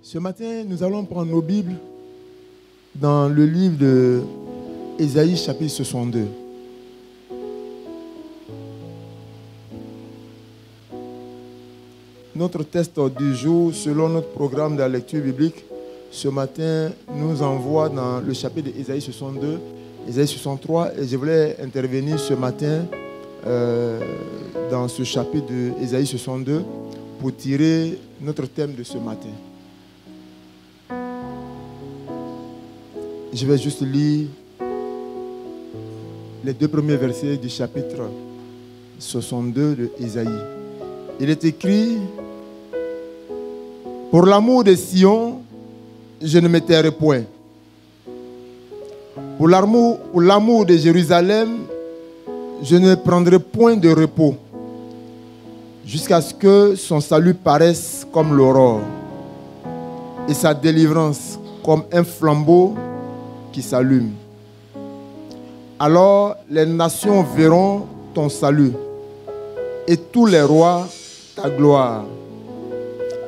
Ce matin, nous allons prendre nos Bibles dans le livre de Ésaïe, chapitre 62. Notre texte du jour, selon notre programme de la lecture biblique, ce matin, nous envoie dans le chapitre d'Ésaïe 62, Ésaïe 63, et je voulais intervenir ce matin dans ce chapitre d'Ésaïe 62 pour tirer notre thème de ce matin. Je vais juste lire les deux premiers versets du chapitre 62 de Ésaïe. Il est écrit: « Pour l'amour de Sion, je ne me tairai point. Pour l'amour de Jérusalem, je ne prendrai point de repos, jusqu'à ce que son salut paraisse comme l'aurore, et sa délivrance comme un flambeau qui s'allume. Alors les nations verront ton salut, et tous les rois ta gloire.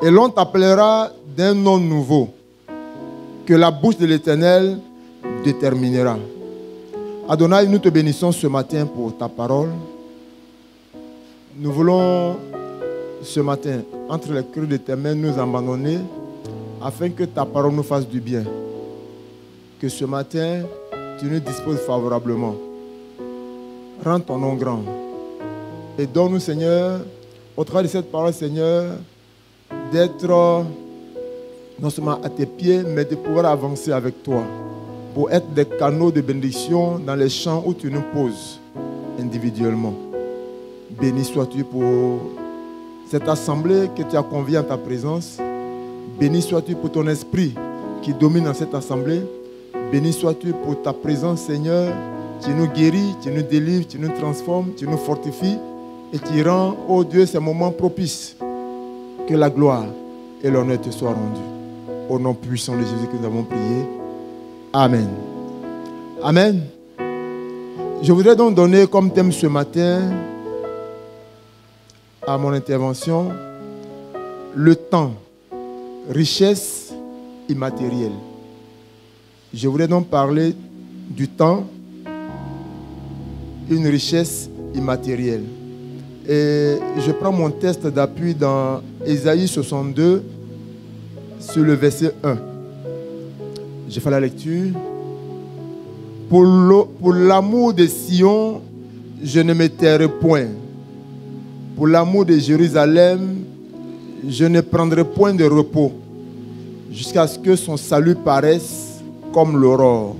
Et l'on t'appellera d'un nom nouveau, que la bouche de l'Éternel déterminera. » Adonai, nous te bénissons ce matin pour ta parole. Nous voulons ce matin, entre les creux de tes mains, nous abandonner afin que ta parole nous fasse du bien. Que ce matin, tu nous disposes favorablement. Rends ton nom grand. Et donne-nous, Seigneur, au travers de cette parole, Seigneur, d'être non seulement à tes pieds, mais de pouvoir avancer avec toi, pour être des canaux de bénédiction dans les champs où tu nous poses individuellement. Béni sois-tu pour cette assemblée que tu as conviée en ta présence. Béni sois-tu pour ton esprit qui domine dans cette assemblée. Béni sois-tu pour ta présence, Seigneur, qui nous guérit, qui nous délivre, qui nous transforme, qui nous fortifie et qui rend, ô Dieu, ces moments propices. Que la gloire et l'honneur te soient rendus. Au nom puissant de Jésus que nous avons prié. Amen. Amen. Je voudrais donc donner comme thème ce matin à mon intervention le temps, richesse immatérielle. Je voudrais donc parler du temps, une richesse immatérielle. Et je prends mon texte d'appui dans Ésaïe 62 sur le verset 1. Je fais la lecture. Pour l'amour de Sion, je ne me tairai point. Pour l'amour de Jérusalem, je ne prendrai point de repos, jusqu'à ce que son salut paraisse comme l'aurore,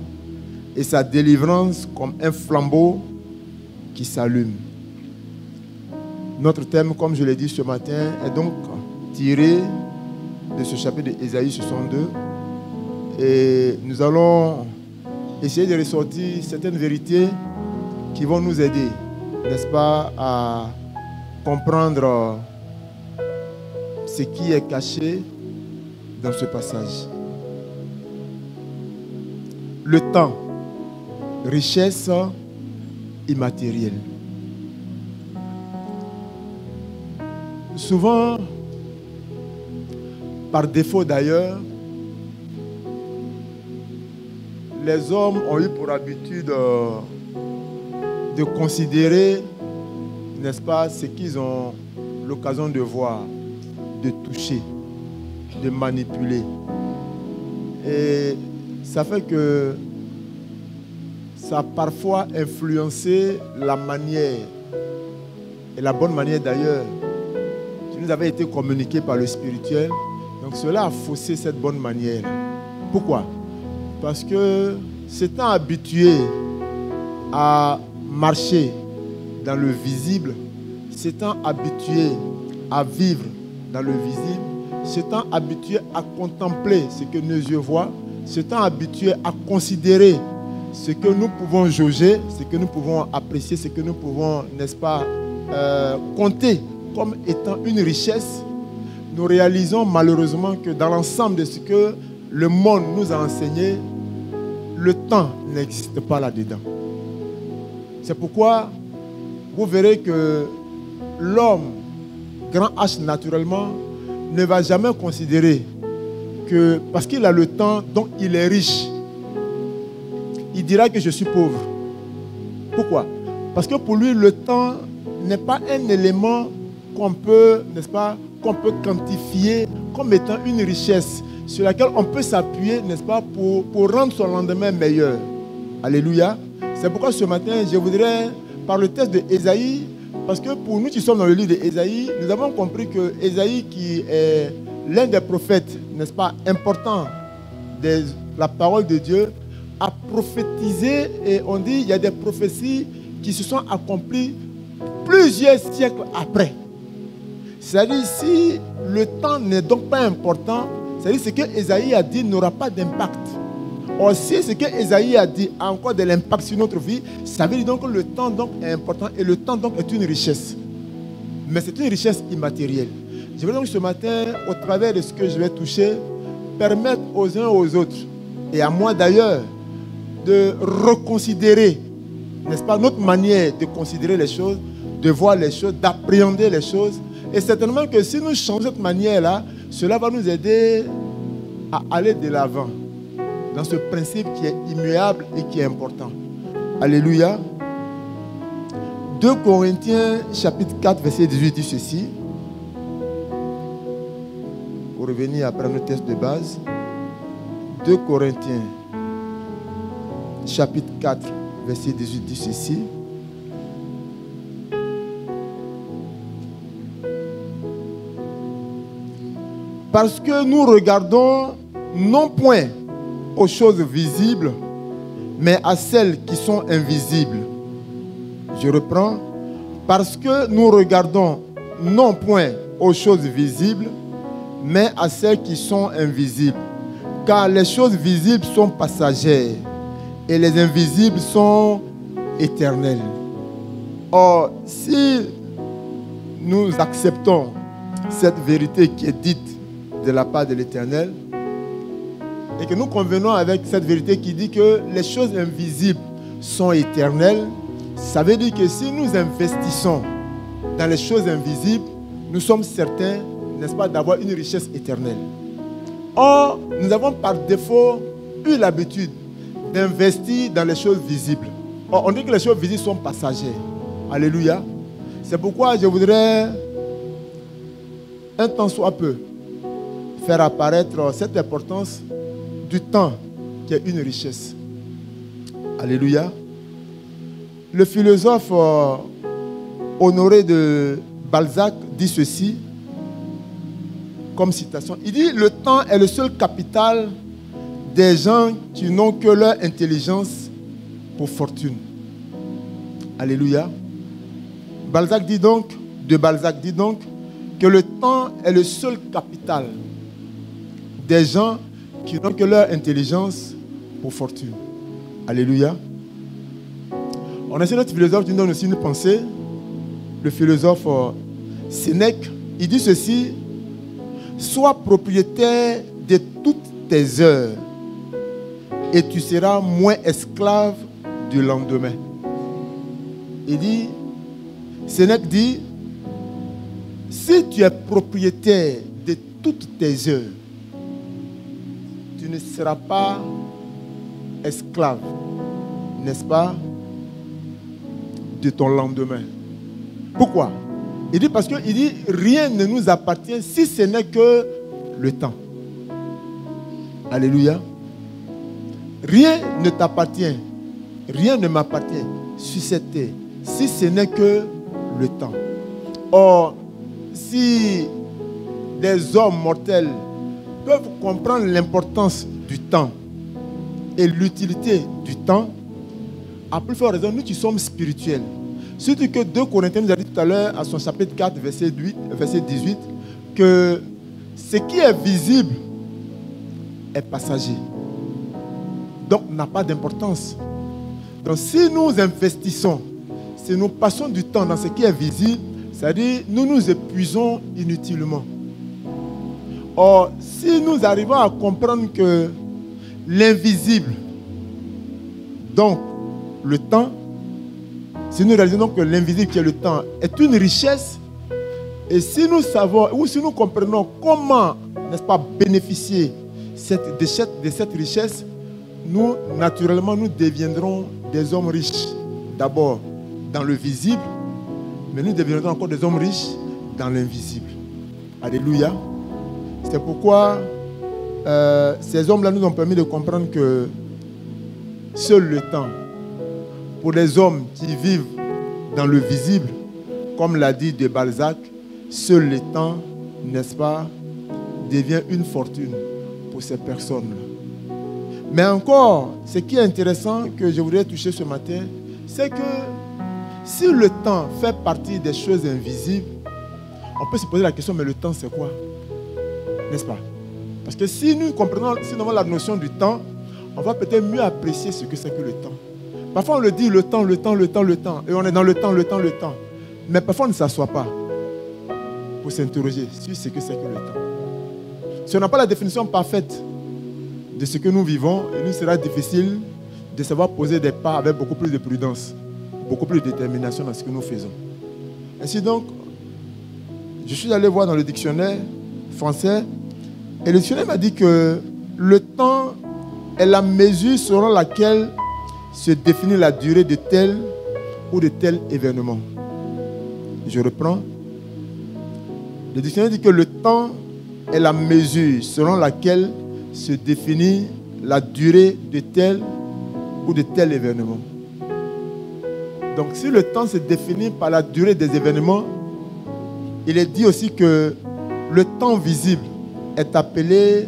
et sa délivrance comme un flambeau qui s'allume. Notre thème, comme je l'ai dit ce matin, est donc tiré de ce chapitre d'Ésaïe 62. Et nous allons essayer de ressortir certaines vérités qui vont nous aider, n'est-ce pas, à comprendre ce qui est caché dans ce passage. Le temps, richesse immatérielle. Souvent, par défaut d'ailleurs, les hommes ont eu pour habitude de considérer, n'est-ce pas, ce qu'ils ont l'occasion de voir, de toucher, de manipuler. Et ça fait que ça a parfois influencé la manière, et la bonne manière d'ailleurs, qui nous avait été communiquée par le spirituel. Donc cela a faussé cette bonne manière. Pourquoi? Parce que s'étant habitué à marcher dans le visible, s'étant habitué à vivre dans le visible, s'étant habitué à contempler ce que nos yeux voient, s'étant habitué à considérer ce que nous pouvons jauger, ce que nous pouvons apprécier, ce que nous pouvons, n'est-ce pas, compter comme étant une richesse, nous réalisons malheureusement que dans l'ensemble de ce que le monde nous a enseigné, le temps n'existe pas là-dedans. C'est pourquoi vous verrez que l'homme, grand H naturellement, ne va jamais considérer que parce qu'il a le temps, donc il est riche. Il dira que je suis pauvre. Pourquoi? Parce que pour lui, le temps n'est pas un élément qu'on peut, n'est-ce pas, qu'on peut quantifier comme étant une richesse sur laquelle on peut s'appuyer, n'est-ce pas, pour rendre son lendemain meilleur. Alléluia. C'est pourquoi ce matin, je voudrais, par le texte de Ésaïe, parce que pour nous qui sommes dans le livre d'Ésaïe, nous avons compris que Ésaïe, qui est l'un des prophètes, n'est-ce pas, importants de la parole de Dieu, a prophétisé, et on dit il y a des prophéties qui se sont accomplies plusieurs siècles après. C'est-à-dire, si le temps n'est donc pas important, c'est-à-dire ce que Ésaïe a dit n'aura pas d'impact. Or, si ce que Ésaïe a dit a encore de l'impact sur notre vie, ça veut dire donc que le temps donc est important et le temps donc est une richesse. Mais c'est une richesse immatérielle. Je veux donc ce matin, au travers de ce que je vais toucher, permettre aux uns et aux autres, et à moi d'ailleurs, de reconsidérer, n'est-ce pas, notre manière de considérer les choses, de voir les choses, d'appréhender les choses. Et certainement que si nous changeons cette manière-là, cela va nous aider à aller de l'avant dans ce principe qui est immuable et qui est important. Alléluia. 2 Corinthiens chapitre 4 verset 18 dit ceci. Pour revenir après notre texte de base. 2 Corinthiens chapitre 4 verset 18 dit ceci. Parce que nous regardons non point aux choses visibles, mais à celles qui sont invisibles. Je reprends. Parce que nous regardons non point aux choses visibles, mais à celles qui sont invisibles. Car les choses visibles sont passagères et les invisibles sont éternelles. Or, si nous acceptons cette vérité qui est dite de la part de l'Éternel, et que nous convenons avec cette vérité qui dit que les choses invisibles sont éternelles, ça veut dire que si nous investissons dans les choses invisibles, nous sommes certains, n'est-ce pas, d'avoir une richesse éternelle. Or, nous avons par défaut eu l'habitude d'investir dans les choses visibles. Or, on dit que les choses visibles sont passagères. Alléluia. C'est pourquoi je voudrais, un temps soit peu, faire apparaître cette importance du temps qui est une richesse. Alléluia. Le philosophe Honoré de Balzac dit ceci comme citation. Il dit: le temps est le seul capital des gens qui n'ont que leur intelligence pour fortune. Alléluia. Balzac dit donc que le temps est le seul capital des gens qui n'ont que leur intelligence pour fortune. Alléluia. On a essayé notre philosophe qui nous donne aussi une pensée. Le philosophe Sénèque, il dit ceci: sois propriétaire de toutes tes heures et tu seras moins esclave du lendemain. Il dit, Sénèque dit, si tu es propriétaire de toutes tes heures, tu ne seras pas esclave, n'est-ce pas, de ton lendemain. Pourquoi? Il dit parce qu'il dit rien ne nous appartient si ce n'est que le temps. Alléluia. Rien ne t'appartient, rien ne m'appartient sur cette terre si ce n'est que le temps. Or, si des hommes mortels peuvent comprendre l'importance du temps et l'utilité du temps, à plus forte raison, nous qui sommes spirituels. Surtout que 2 Corinthiens nous a dit tout à l'heure, à son chapitre 4, verset 18, que ce qui est visible est passager. Donc, n'a pas d'importance. Donc, si nous investissons, si nous passons du temps dans ce qui est visible, c'est-à-dire nous nous épuisons inutilement. Or, si nous arrivons à comprendre que l'invisible, donc le temps, si nous réalisons que l'invisible qui est le temps est une richesse, et si nous savons, ou si nous comprenons comment, n'est-ce pas, bénéficier de cette richesse, nous, naturellement, nous deviendrons des hommes riches. D'abord dans le visible, mais nous deviendrons encore des hommes riches dans l'invisible. Alléluia. C'est pourquoi ces hommes-là nous ont permis de comprendre que seul le temps, pour les hommes qui vivent dans le visible, comme l'a dit de Balzac, seul le temps, n'est-ce pas, devient une fortune pour ces personnes-là. Mais encore, ce qui est intéressant que je voudrais toucher ce matin, c'est que si le temps fait partie des choses invisibles, on peut se poser la question, mais le temps c'est quoi? N'est-ce pas? Parce que si nous comprenons, si nous avons la notion du temps, on va peut-être mieux apprécier ce que c'est que le temps. Parfois on le dit, le temps, et on est dans le temps. Mais parfois on ne s'assoit pas pour s'interroger sur ce que c'est que le temps. Si on n'a pas la définition parfaite de ce que nous vivons, il nous sera difficile de savoir poser des pas avec beaucoup plus de prudence, beaucoup plus de détermination dans ce que nous faisons. Ainsi donc, je suis allé voir dans le dictionnaire français, et le dictionnaire m'a dit que le temps est la mesure selon laquelle se définit la durée de tel ou de tel événement. Je reprends. Le dictionnaire dit que le temps est la mesure selon laquelle se définit la durée de tel ou de tel événement. Donc si le temps se définit par la durée des événements, il est dit aussi que le temps visible est appelé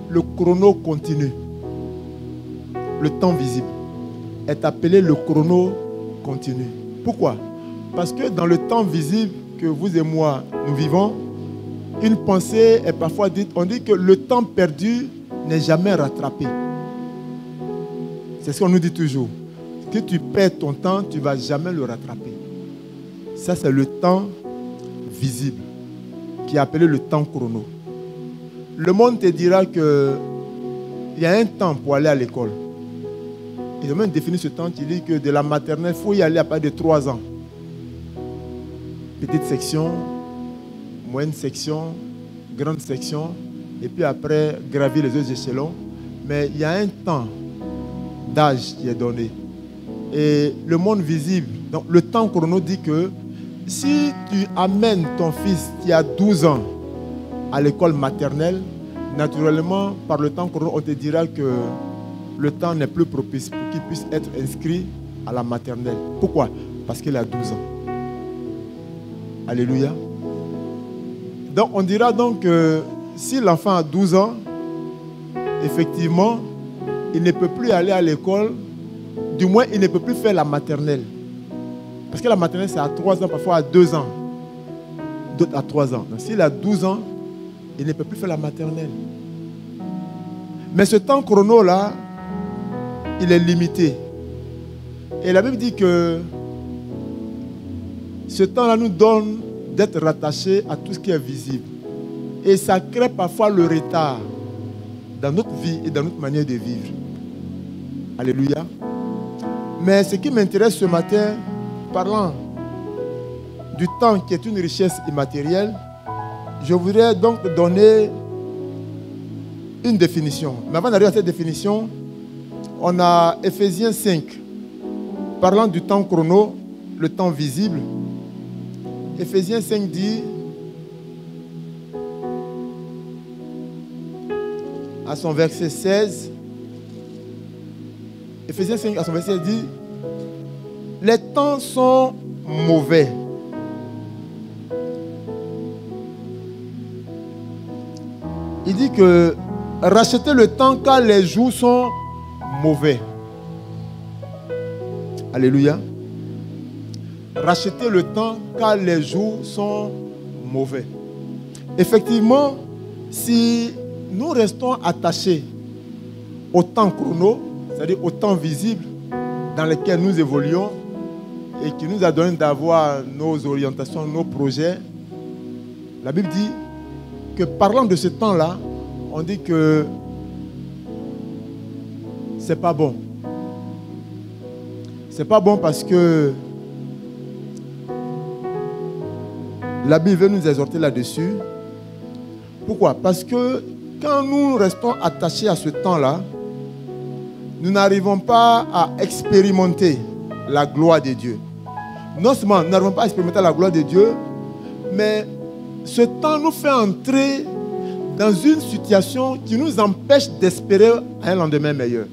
le chrono continu. Le temps visible est appelé le chrono continu. Pourquoi? Parce que dans le temps visible que vous et moi nous vivons, une pensée est parfois dite, on dit que le temps perdu n'est jamais rattrapé. C'est ce qu'on nous dit toujours. Si tu perds ton temps, tu ne vas jamais le rattraper. Ça, c'est le temps visible, qui est appelé le temps chrono. Le monde te dira qu'il y a un temps pour aller à l'école. Ils ont même défini ce temps qui dit que de la maternelle, il faut y aller à partir de 3 ans. Petite section, moyenne section, grande section, et puis après, gravir les autres échelons. Mais il y a un temps d'âge qui est donné. Et le monde visible, donc le temps chrono dit que si tu amènes ton fils qui a 12 ans à l'école maternelle, naturellement, par le temps chrono, on te dira que le temps n'est plus propice pour qu'il puisse être inscrit à la maternelle. Pourquoi? Parce qu'il a 12 ans. Alléluia. Donc on dira donc que si l'enfant a 12 ans, effectivement, il ne peut plus aller à l'école, du moins il ne peut plus faire la maternelle. Parce que la maternelle c'est à 3 ans, parfois à 2 ans. D'autres à 3 ans. Donc s'il a 12 ans, il ne peut plus faire la maternelle. Mais ce temps chrono-là, il est limité. Et la Bible dit que ce temps-là nous donne d'être rattachés à tout ce qui est visible. Et ça crée parfois le retard dans notre vie et dans notre manière de vivre. Alléluia. Mais ce qui m'intéresse ce matin, parlant du temps qui est une richesse immatérielle, je voudrais donc donner une définition. Mais avant d'arriver à cette définition, on a Ephésiens 5, parlant du temps chrono, le temps visible. Ephésiens 5 dit, à son verset 16, Ephésiens 5 à son verset 16 dit, les temps sont mauvais. Il dit que rachetez le temps car les jours sont mauvais. Alléluia. Rachetez le temps car les jours sont mauvais. Effectivement, si nous restons attachés au temps chrono, c'est-à-dire au temps visible dans lequel nous évoluons et qui nous a donné d'avoir nos orientations, nos projets, la Bible dit que parlant de ce temps-là, on dit que c'est pas bon. C'est pas bon parce que la Bible veut nous exhorter là-dessus. Pourquoi? Parce que quand nous restons attachés à ce temps-là, nous n'arrivons pas à expérimenter la gloire de Dieu. Non seulement nous n'arrivons pas à expérimenter la gloire de Dieu, mais ce temps nous fait entrer dans une situation qui nous empêche d'espérer un lendemain meilleur.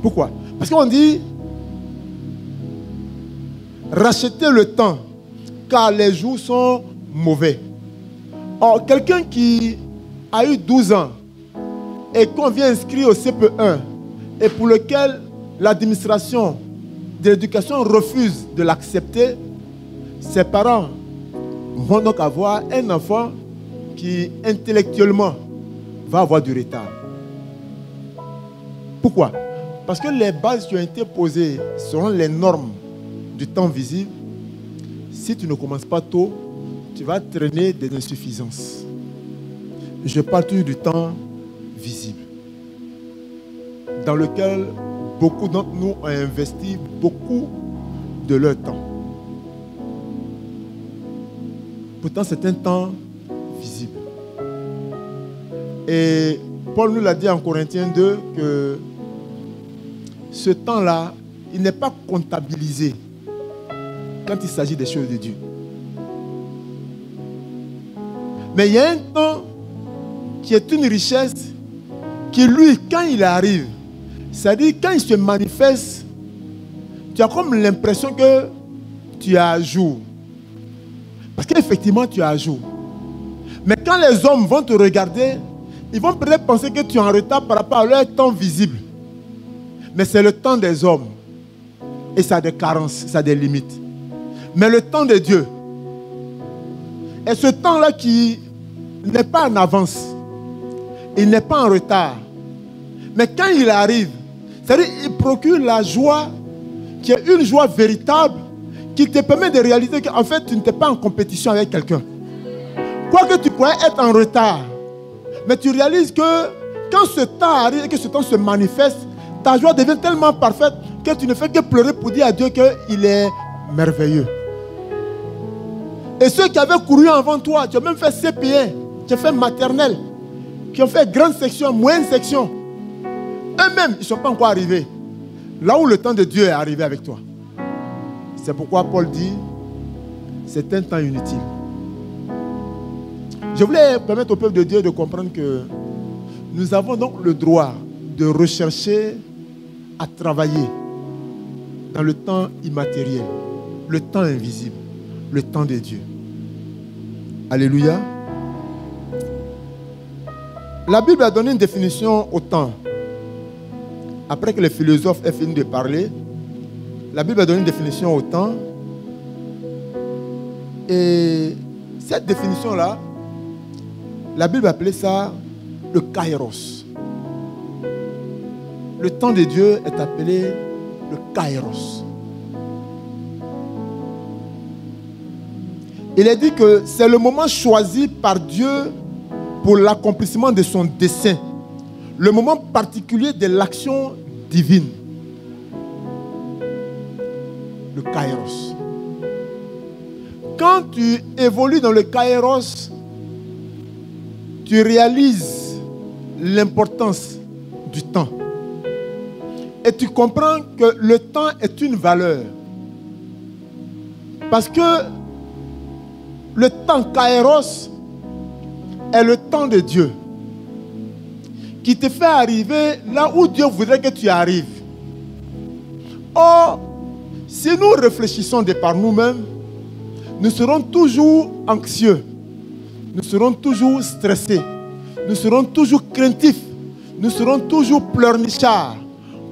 Pourquoi? Parce qu'on dit racheter le temps car les jours sont mauvais. Or, quelqu'un qui a eu 12 ans et qu'on vient inscrire au CP1 et pour lequel l'administration de l'éducation refuse de l'accepter, ses parents vont donc avoir un enfant qui intellectuellement va avoir du retard. Pourquoi? Parce que les bases qui ont été posées selon les normes du temps visible, si tu ne commences pas tôt, tu vas traîner des insuffisances. Je parle toujours du temps visible, dans lequel beaucoup d'entre nous ont investi beaucoup de leur temps. Pourtant, c'est un temps visible. Et Paul nous l'a dit en Corinthiens 2 que ce temps-là, il n'est pas comptabilisé quand il s'agit des choses de Dieu. Mais il y a un temps qui est une richesse qui, lui, quand il arrive, c'est-à-dire quand il se manifeste, tu as comme l'impression que tu es à jour. Parce qu'effectivement, tu es à jour. Mais quand les hommes vont te regarder, ils vont peut-être penser que tu es en retard par rapport à leur temps visible. Mais c'est le temps des hommes. Et ça a des carences, ça a des limites. Mais le temps de Dieu est ce temps-là qui n'est pas en avance. Il n'est pas en retard. Mais quand il arrive, c'est-à-dire qu'il procure la joie qui est une joie véritable qui te permet de réaliser qu'en fait, tu n'es pas en compétition avec quelqu'un. Quoique tu pourrais être en retard, mais tu réalises que quand ce temps arrive et que ce temps se manifeste, ta joie devient tellement parfaite que tu ne fais que pleurer pour dire à Dieu qu'il est merveilleux. Et ceux qui avaient couru avant toi, tu as même fait CP1, tu as fait maternelle, qui ont fait grande section, moyenne section, eux-mêmes, ils ne sont pas encore arrivés. Là où le temps de Dieu est arrivé avec toi. C'est pourquoi Paul dit, c'est un temps inutile. Je voulais permettre au peuple de Dieu de comprendre que nous avons donc le droit de rechercher à travailler dans le temps immatériel, le temps invisible, le temps de Dieu. Alléluia. La Bible a donné une définition au temps. Après que les philosophes aient fini de parler, la Bible a donné une définition au temps. Et cette définition-là, la Bible appelait ça le kairos. Le temps de Dieu est appelé le kairos. Il est dit que c'est le moment choisi par Dieu pour l'accomplissement de son dessein. Le moment particulier de l'action divine. Le kairos. Quand tu évolues dans le kairos, tu réalises l'importance du temps. Et tu comprends que le temps est une valeur. Parce que le temps kairos est le temps de Dieu qui te fait arriver là où Dieu voudrait que tu arrives. Or, si nous réfléchissons de par nous-mêmes, nous serons toujours anxieux, nous serons toujours stressés, nous serons toujours craintifs, nous serons toujours pleurnichards.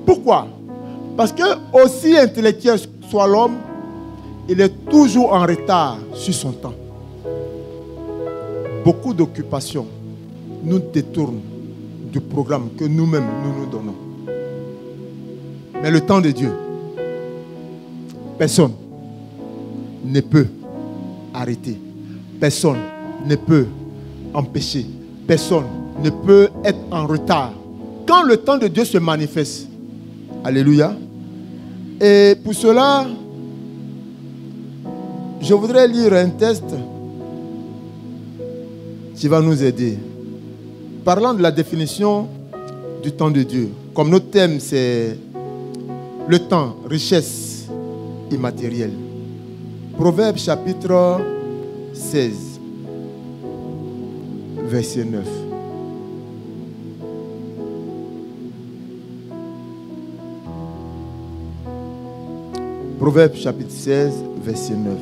Pourquoi? Parce que aussi intellectuel soit l'homme, il est toujours en retard sur son temps. Beaucoup d'occupations nous détournent du programme que nous-mêmes nous donnons. Mais le temps de Dieu, personne ne peut arrêter. Personne ne peut empêcher. Personne ne peut être en retard. Quand le temps de Dieu se manifeste, alléluia. Et pour cela, je voudrais lire un texte qui va nous aider. parlant de la définition du temps de Dieu. Comme notre thème, c'est le temps, richesse immatérielle. Proverbe chapitre 16, verset 9. Proverbe chapitre 16, verset 9.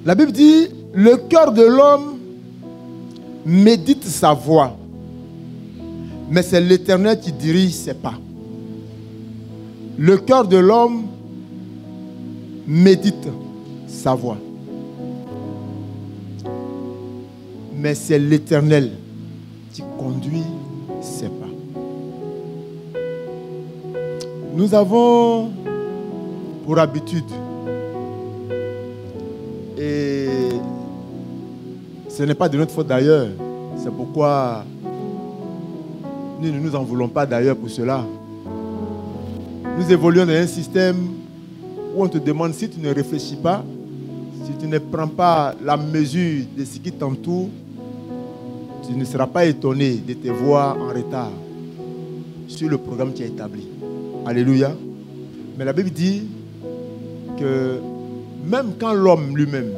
La Bible dit, le cœur de l'homme médite sa voie, mais c'est l'Éternel qui dirige ses pas. Le cœur de l'homme médite sa voie, mais c'est l'Éternel qui conduit ses pas. Nous avons pour habitude, et ce n'est pas de notre faute d'ailleurs, c'est pourquoi nous ne nous en voulons pas d'ailleurs pour cela. Nous évoluons dans un système où on te demande, si tu ne réfléchis pas, si tu ne prends pas la mesure de ce qui t'entoure, tu ne seras pas étonné de te voir en retard sur le programme qui est établi. Alléluia. Mais la Bible dit que même quand l'homme lui-même,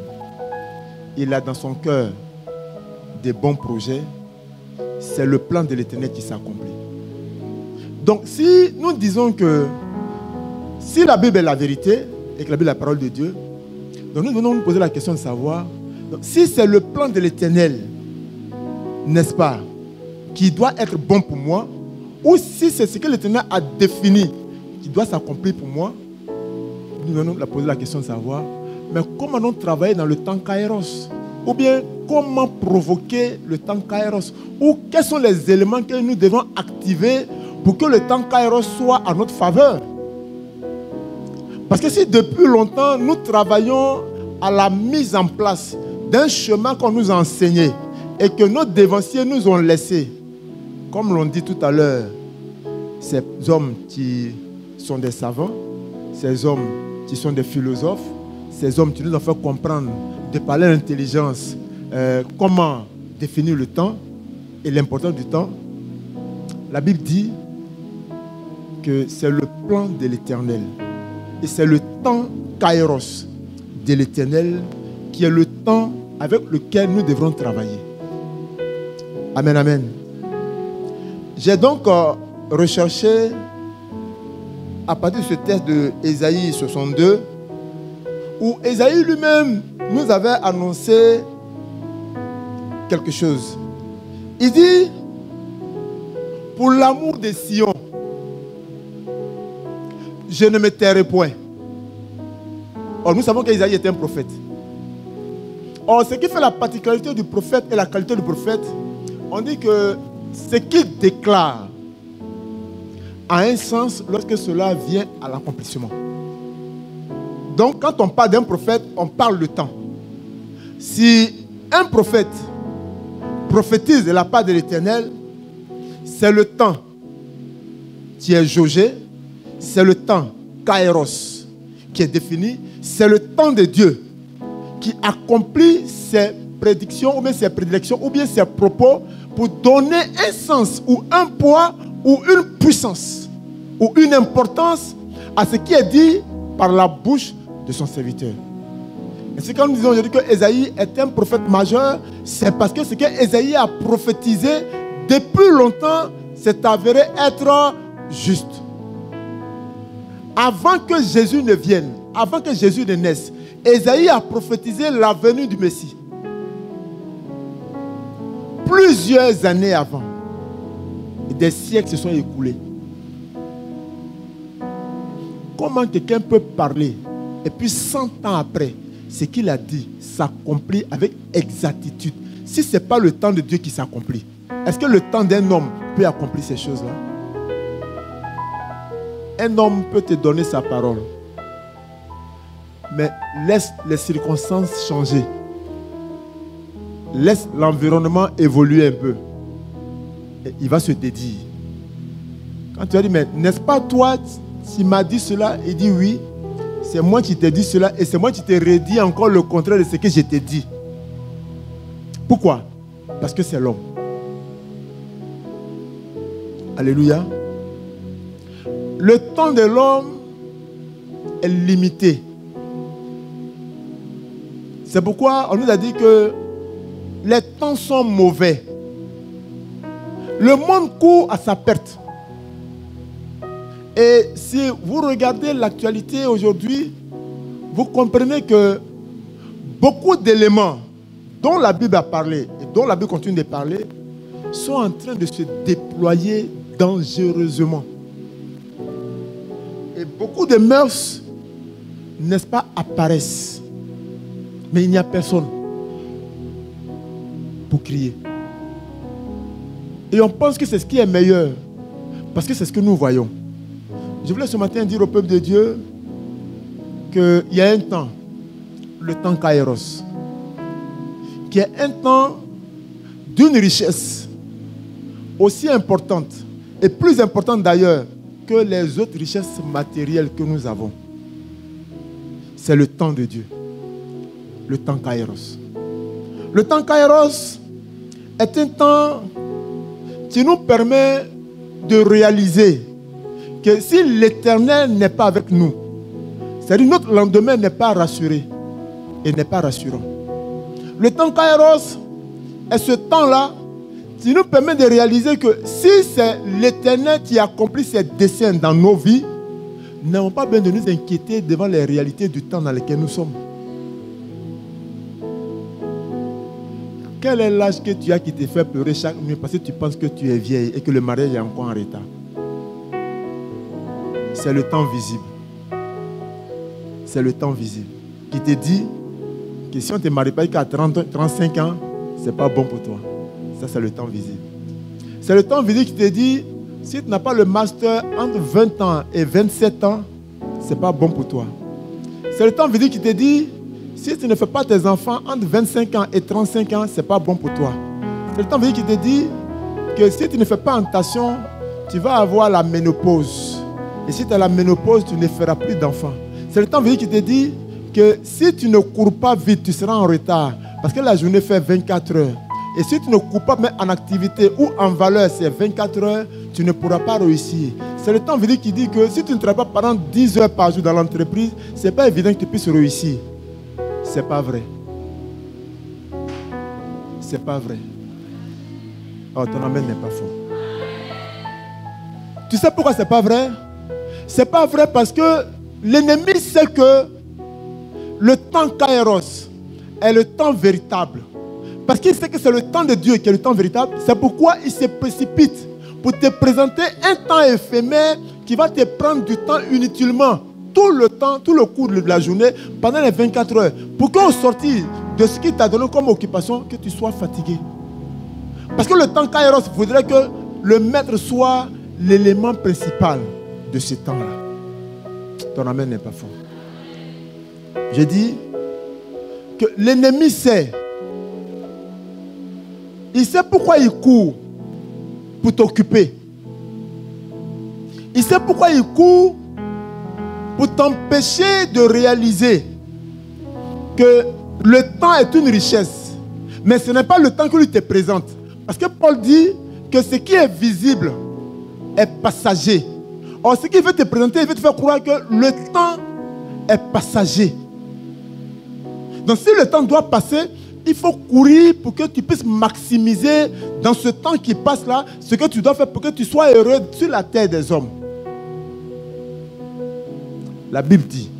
il a dans son cœur des bons projets, c'est le plan de l'Éternel qui s'accomplit. Donc si nous disons que si la Bible est la vérité et que la Bible est la parole de Dieu, donc nous devons nous poser la question de savoir, donc, si c'est le plan de l'Éternel, n'est-ce pas, qui doit être bon pour moi, ou si c'est ce que l'Éternel a défini qui doit s'accomplir pour moi, nous devons nous poser la question de savoir, mais comment nous travailler dans le temps Kairos? Ou bien comment provoquer le temps Kairos? Ou quels sont les éléments que nous devons activer pour que le temps Kairos soit à notre faveur? Parce que si depuis longtemps nous travaillons à la mise en place d'un chemin qu'on nous a enseigné et que nos dévanciers nous ont laissé, comme l'on dit tout à l'heure, ces hommes qui sont des savants, ces hommes qui sont des philosophes, ces hommes qui nous ont fait comprendre de parler d'intelligence, comment définir le temps et l'importance du temps. La Bible dit que c'est le plan de l'Éternel et c'est le temps Kairos de l'Éternel qui est le temps avec lequel nous devrons travailler. Amen, amen. J'ai donc recherché à partir de ce texte de Ésaïe 62 où Ésaïe lui-même nous avait annoncé quelque chose. Il dit, pour l'amour de Sion, je ne me tairai point. Or, nous savons qu'Ésaïe était un prophète. Or, ce qui fait la particularité du prophète et la qualité du prophète, on dit que ce qu'il déclare a un sens lorsque cela vient à l'accomplissement. Donc, quand on parle d'un prophète, on parle de temps. Si un prophète prophétise de la part de l'Éternel, c'est le temps qui est jaugé, c'est le temps Kairos qui est défini, c'est le temps de Dieu qui accomplit ses prédictions ou bien ses prédilections ou bien ses propos pour donner un sens ou un poids ou une puissance ou une importance à ce qui est dit par la bouche de son serviteur. Et c'est quand nous disons aujourd'hui que Ésaïe est un prophète majeur, c'est parce que ce que Ésaïe a prophétisé depuis longtemps s'est avéré être juste. Avant que Jésus ne vienne, avant que Jésus ne naisse, Ésaïe a prophétisé la venue du Messie. Plusieurs années avant, des siècles se sont écoulés. Comment quelqu'un peut parler et puis 100 ans après, ce qu'il a dit s'accomplit avec exactitude? Si ce n'est pas le temps de Dieu qui s'accomplit, est-ce que le temps d'un homme peut accomplir ces choses-là? Un homme peut te donner sa parole, mais laisse les circonstances changer. Laisse l'environnement évoluer un peu. Et il va se dédier. Quand tu as dit, mais n'est-ce pas toi, s'il m'a dit cela, il dit oui, c'est moi qui t'ai dit cela et c'est moi qui t'ai redit encore le contraire de ce que je t'ai dit. Pourquoi? Parce que c'est l'homme. Alléluia. Le temps de l'homme est limité. C'est pourquoi on nous a dit que les temps sont mauvais. Le monde court à sa perte. Et si vous regardez l'actualité aujourd'hui, vous comprenez que beaucoup d'éléments dont la Bible a parlé et dont la Bible continue de parler sont en train de se déployer dangereusement. Et beaucoup de mœurs, n'est-ce pas, apparaissent. Mais il n'y a personne pour crier. Et on pense que c'est ce qui est meilleur. Parce que c'est ce que nous voyons. Je voulais ce matin dire au peuple de Dieu qu'il y a un temps, le temps Kairos, qui est un temps d'une richesse aussi importante et plus importante d'ailleurs que les autres richesses matérielles que nous avons. C'est le temps de Dieu. Le temps Kairos. Le temps Kairos est un temps qui nous permet de réaliser que si l'Éternel n'est pas avec nous, c'est-à-dire notre lendemain n'est pas rassuré et n'est pas rassurant. Le temps Kairos est ce temps-là qui nous permet de réaliser que si c'est l'Éternel qui accomplit ses desseins dans nos vies, nous n'avons pas besoin de nous inquiéter devant les réalités du temps dans lequel nous sommes. Quel est l'âge que tu as qui te fait pleurer chaque nuit parce que tu penses que tu es vieille et que le mariage est encore en retard? C'est le temps visible. C'est le temps visible qui te dit que si on ne te marie pas jusqu'à 35 ans, ce n'est pas bon pour toi. Ça, c'est le temps visible. C'est le temps visible qui te dit, si tu n'as pas le master entre 20 ans et 27 ans, ce n'est pas bon pour toi. C'est le temps visible qui te dit, si tu ne fais pas tes enfants entre 25 ans et 35 ans, ce n'est pas bon pour toi. C'est le temps visible qui te dit que si tu ne fais pas attention, tu vas avoir la ménopause. Et si tu as la ménopause, tu ne feras plus d'enfants. C'est le temps visible qui te dit que si tu ne cours pas vite, tu seras en retard. Parce que la journée fait 24 heures. Et si tu ne cours pas mais en activité ou en valeur, c'est 24 heures, tu ne pourras pas réussir. C'est le temps visible qui dit que si tu ne travailles pas pendant 10 heures par jour dans l'entreprise, ce n'est pas évident que tu puisses réussir. Ce n'est pas vrai. Ce n'est pas vrai. Oh, ton amen n'est pas fort. Tu sais pourquoi ce n'est pas vrai? Ce n'est pas vrai parce que l'ennemi sait que le temps Kairos est le temps véritable. Parce qu'il sait que c'est le temps de Dieu qui est le temps véritable. C'est pourquoi il se précipite pour te présenter un temps éphémère qui va te prendre du temps inutilement. Tout le temps, tout le cours de la journée, pendant les 24 heures. Pour qu'au sortir de ce qu'il t'a donné comme occupation, que tu sois fatigué. Parce que le temps Kairos voudrait que le maître soit l'élément principal de ce temps-là. Ton amen n'est pas fort. Je dis que l'ennemi sait. Il sait pourquoi il court pour t'occuper. Il sait pourquoi il court pour t'empêcher de réaliser que le temps est une richesse. Mais ce n'est pas le temps que lui te présente. Parce que Paul dit que ce qui est visible est passager. Or, ce qu'il veut te présenter, il veut te faire croire que le temps est passager. Donc, si le temps doit passer, il faut courir pour que tu puisses maximiser dans ce temps qui passe là, ce que tu dois faire pour que tu sois heureux sur la terre des hommes. La Bible dit,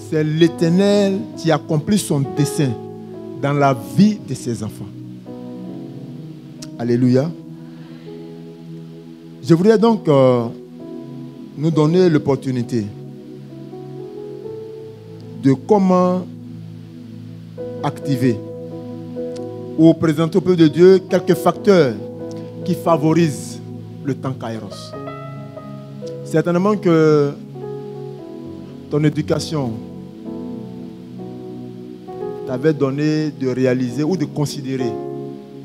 c'est l'Éternel qui accomplit son dessein dans la vie de ses enfants. Alléluia. Je voudrais donc nous donner l'opportunité de comment activer ou présenter au peuple de Dieu quelques facteurs qui favorisent le temps Kairos. Certainement que ton éducation t'avait donné de réaliser ou de considérer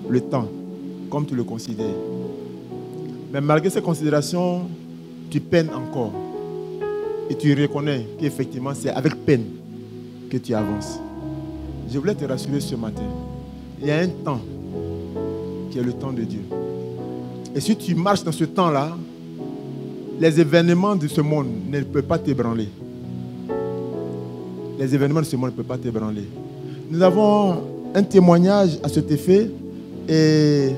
le temps comme tu le considères. Mais malgré ces considérations, tu peines encore. Et tu reconnais qu'effectivement, c'est avec peine que tu avances. Je voulais te rassurer ce matin. Il y a un temps qui est le temps de Dieu. Et si tu marches dans ce temps-là, les événements de ce monde ne peuvent pas t'ébranler. Les événements de ce monde ne peuvent pas t'ébranler. Nous avons un témoignage à cet effet et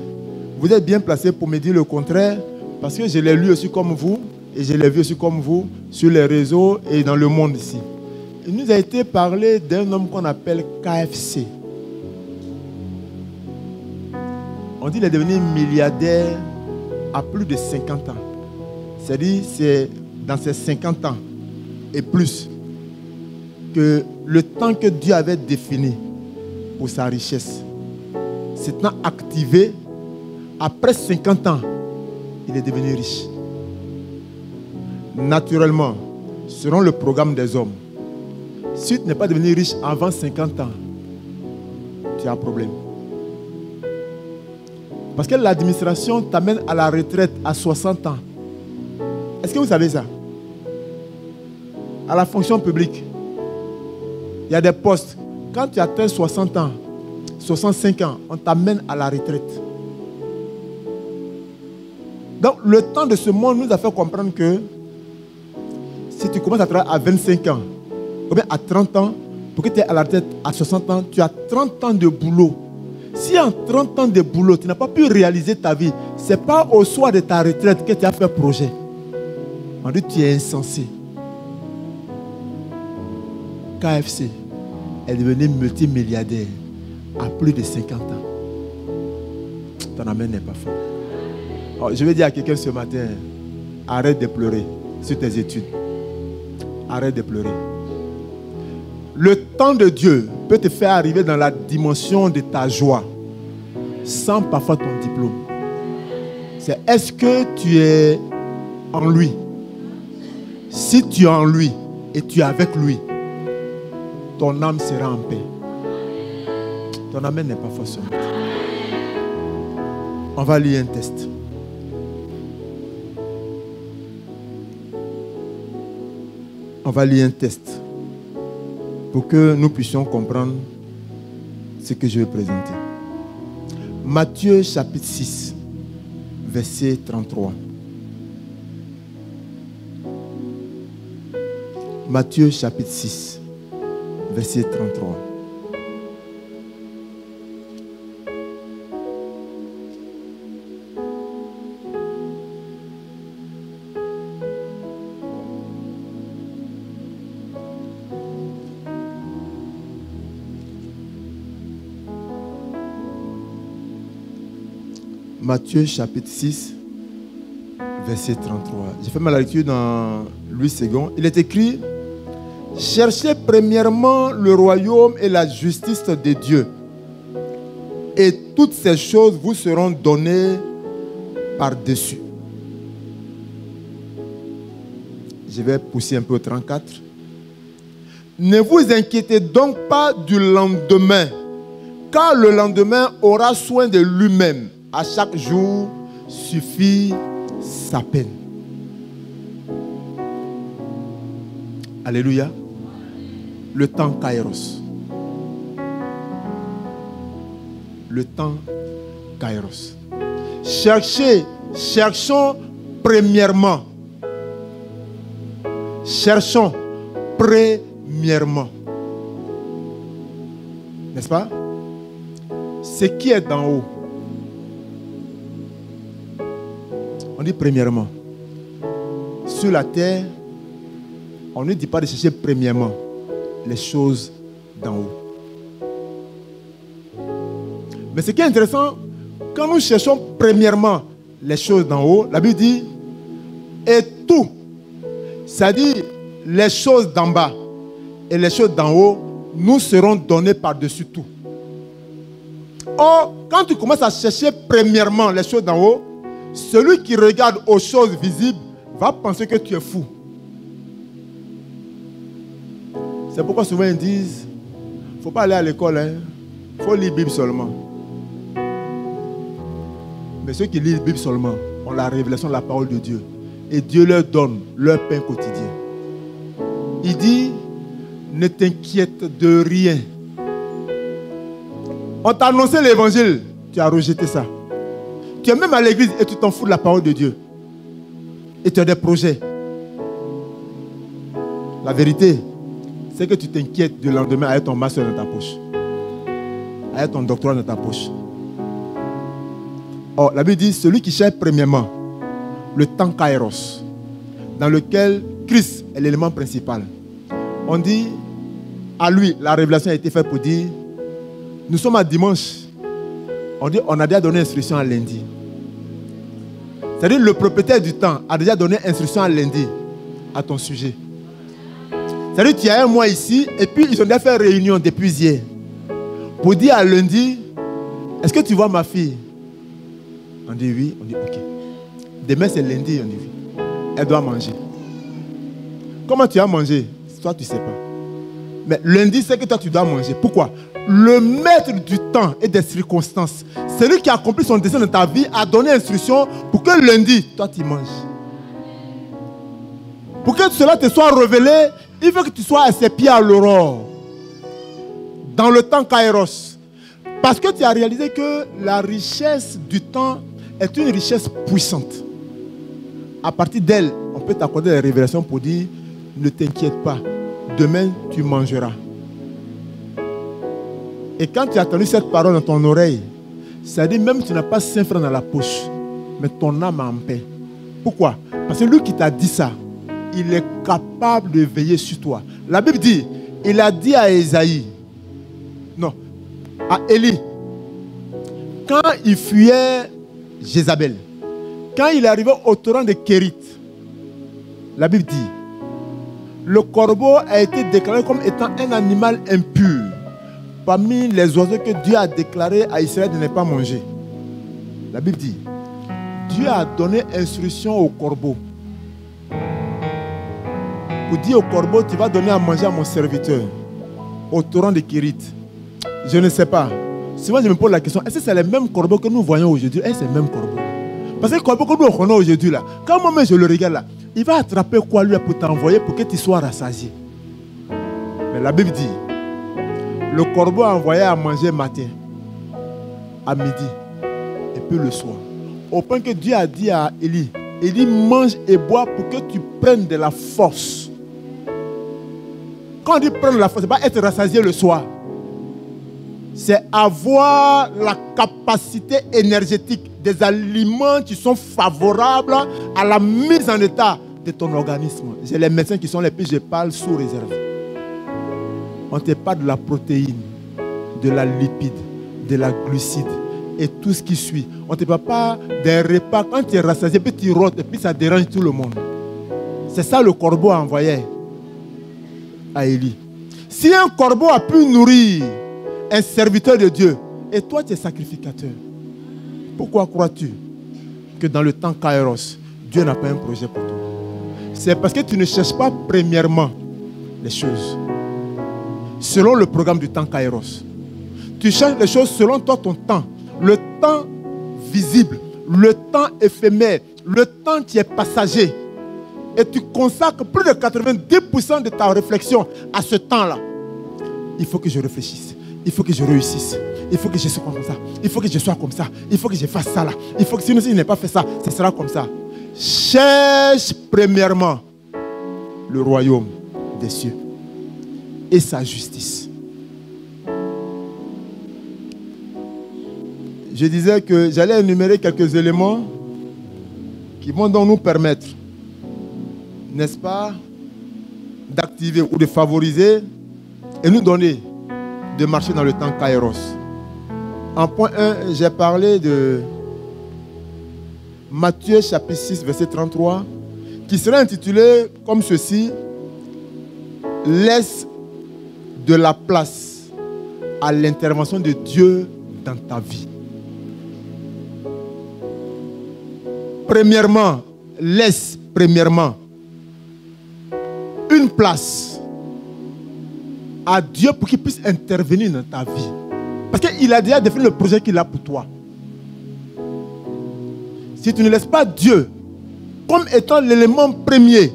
vous êtes bien placé pour me dire le contraire parce que je l'ai lu aussi comme vous et je l'ai vu aussi comme vous sur les réseaux et dans le monde ici. Il nous a été parlé d'un homme qu'on appelle KFC. On dit qu'il est devenu milliardaire à plus de 50 ans. C'est-à-dire, c'est dans ces 50 ans et plus que le temps que Dieu avait défini pour sa richesse s'étant activé, après 50 ans, il est devenu riche. Naturellement, selon le programme des hommes, si tu n'es pas devenu riche avant 50 ans, tu as un problème. Parce que l'administration t'amène à la retraite à 60 ans. Est-ce que vous savez ça? À la fonction publique, il y a des postes. Quand tu atteins 60 ans, 65 ans, on t'amène à la retraite. Donc, le temps de ce monde nous a fait comprendre que si tu commences à travailler à 25 ans, ou bien à 30 ans, pour que tu aies à la retraite à 60 ans, tu as 30 ans de boulot. Si en 30 ans de boulot, tu n'as pas pu réaliser ta vie, ce n'est pas au soir de ta retraite que tu as fait projet. On dit que tu es insensé. KFC est devenu multimilliardaire à plus de 50 ans. Ton amen n'est pas fort. Alors, je vais dire à quelqu'un ce matin, arrête de pleurer sur tes études. Arrête de pleurer. Le temps de Dieu peut te faire arriver dans la dimension de ta joie sans parfois ton diplôme. C'est est-ce que tu es en lui? Si tu es en lui et tu es avec lui, ton âme sera en paix. Ton amen n'est pas fort ce matin. On va lire un test. On va lire un test pour que nous puissions comprendre ce que je vais présenter. Matthieu chapitre 6, verset 33. Matthieu chapitre 6, verset 33. Matthieu chapitre 6, verset 33. J'ai fait ma lecture dans Louis II. Il est écrit: cherchez premièrement le royaume et la justice de Dieu, et toutes ces choses vous seront données par-dessus. Je vais pousser un peu au 34. Ne vous inquiétez donc pas du lendemain, car le lendemain aura soin de lui-même. À chaque jour suffit sa peine. Alléluia. Le temps Kairos. Le temps Kairos. Cherchons premièrement. Cherchons premièrement. N'est-ce pas? Ce qui est d'en haut. On dit premièrement. Sur la terre, on ne dit pas de chercher premièrement les choses d'en haut. Mais ce qui est intéressant, quand nous cherchons premièrement les choses d'en haut, la Bible dit et tout, c'est-à-dire les choses d'en bas et les choses d'en haut, nous seront données par-dessus tout. Or, quand tu commences à chercher premièrement les choses d'en haut, celui qui regarde aux choses visibles va penser que tu es fou. C'est pourquoi souvent ils disent, il ne faut pas aller à l'école, il faut lire la Bible seulement. Mais ceux qui lisent la Bible seulement ont la révélation de la parole de Dieu. et Dieu leur donne leur pain quotidien. Il dit, ne t'inquiète de rien. On t'a annoncé l'évangile, tu as rejeté ça. Tu es même à l'église et tu t'en fous de la parole de Dieu. Et tu as des projets. La vérité, c'est que tu t'inquiètes du lendemain avec ton master dans ta poche. Avec ton doctorat dans ta poche. Or, la Bible dit, celui qui cherche premièrement le temps kairos, dans lequel Christ est l'élément principal. On dit, à lui, la révélation a été faite pour dire, nous sommes à dimanche. On dit, on a déjà donné instruction à lundi. C'est-à-dire, le propriétaire du temps a déjà donné instruction à lundi à ton sujet. C'est-à-dire, tu as un mois ici, et puis ils ont déjà fait réunion depuis hier. Pour dire à lundi, est-ce que tu vois ma fille? On dit oui, on dit ok. Demain c'est lundi, on dit oui. Elle doit manger. Comment tu as mangé? Toi tu ne sais pas. Mais lundi c'est que toi tu dois manger. Pourquoi? Le maître du temps et des circonstances, celui qui a accompli son dessein dans ta vie, a donné instruction pour que lundi, toi tu manges. Pour que cela te soit révélé, il veut que tu sois à ses pieds à l'aurore. Dans le temps kairos. Parce que tu as réalisé que la richesse du temps est une richesse puissante. À partir d'elle, on peut t'accorder des révélations pour dire, ne t'inquiète pas, demain tu mangeras. Et quand tu as entendu cette parole dans ton oreille, ça dit même que tu n'as pas 5 francs dans la poche, mais ton âme est en paix. Pourquoi? Parce que lui qui t'a dit ça, il est capable de veiller sur toi. La Bible dit, il a dit à Ésaïe, non, à Élie, quand il fuyait Jézabel, quand il arrivait au torrent de Kérit, la Bible dit, le corbeau a été déclaré comme étant un animal impur parmi les oiseaux que Dieu a déclaré à Israël de ne pas manger. La Bible dit, Dieu a donné instruction au corbeau pour dire au corbeau, tu vas donner à manger à mon serviteur au torrent de Kérit. Je ne sais pas. Souvent je me pose la question, est-ce que c'est les mêmes corbeaux que nous voyons aujourd'hui? Est-ce que c'est le même corbeau? Parce que le corbeau que nous connaissons aujourd'hui, là, quand moi-même je le regarde là, il va attraper quoi lui pour t'envoyer pour que tu sois rassasié. Mais la Bible dit, le corbeau a envoyé à manger matin, à midi, et puis le soir. Au point que Dieu a dit à Élie, Élie mange et bois pour que tu prennes de la force. Quand on dit prendre de la force, ce n'est pas être rassasié le soir. C'est avoir la capacité énergétique des aliments qui sont favorables à la mise en état de ton organisme. J'ai les médecins qui sont les plus, je parle sous réserve. On ne te parle de la protéine, de la lipide, de la glucide et tout ce qui suit. On ne te parle pas des repas. Quand tu es rassasié, puis tu rôtes et puis ça dérange tout le monde. C'est ça le corbeau a envoyé à Élie. Si un corbeau a pu nourrir un serviteur de Dieu, et toi tu es sacrificateur, pourquoi crois-tu que dans le temps kairos, Dieu n'a pas un projet pour toi? C'est parce que tu ne cherches pas premièrement les choses selon le programme du temps kairos. Tu cherches les choses selon toi, ton temps. Le temps visible, le temps éphémère, le temps qui est passager. Et tu consacres plus de 90% de ta réflexion à ce temps-là. Il faut que je réfléchisse. Il faut que je réussisse. Il faut que je sois comme ça. Il faut que je sois comme ça. Il faut que je fasse ça là. Il faut que si je n'ai pas fait ça, ce sera comme ça. Cherche premièrement le royaume des cieux et sa justice. Je disais que j'allais énumérer quelques éléments qui vont donc nous permettre, n'est-ce pas, d'activer ou de favoriser et nous donner de marcher dans le temps kairos. En point 1, j'ai parlé de Matthieu chapitre 6, verset 33, qui sera intitulé comme ceci: laisse de la place à l'intervention de Dieu dans ta vie. Premièrement, laisse une place à Dieu pour qu'il puisse intervenir dans ta vie. Parce qu'il a déjà défini le projet qu'il a pour toi. Si tu ne laisses pas Dieu comme étant l'élément premier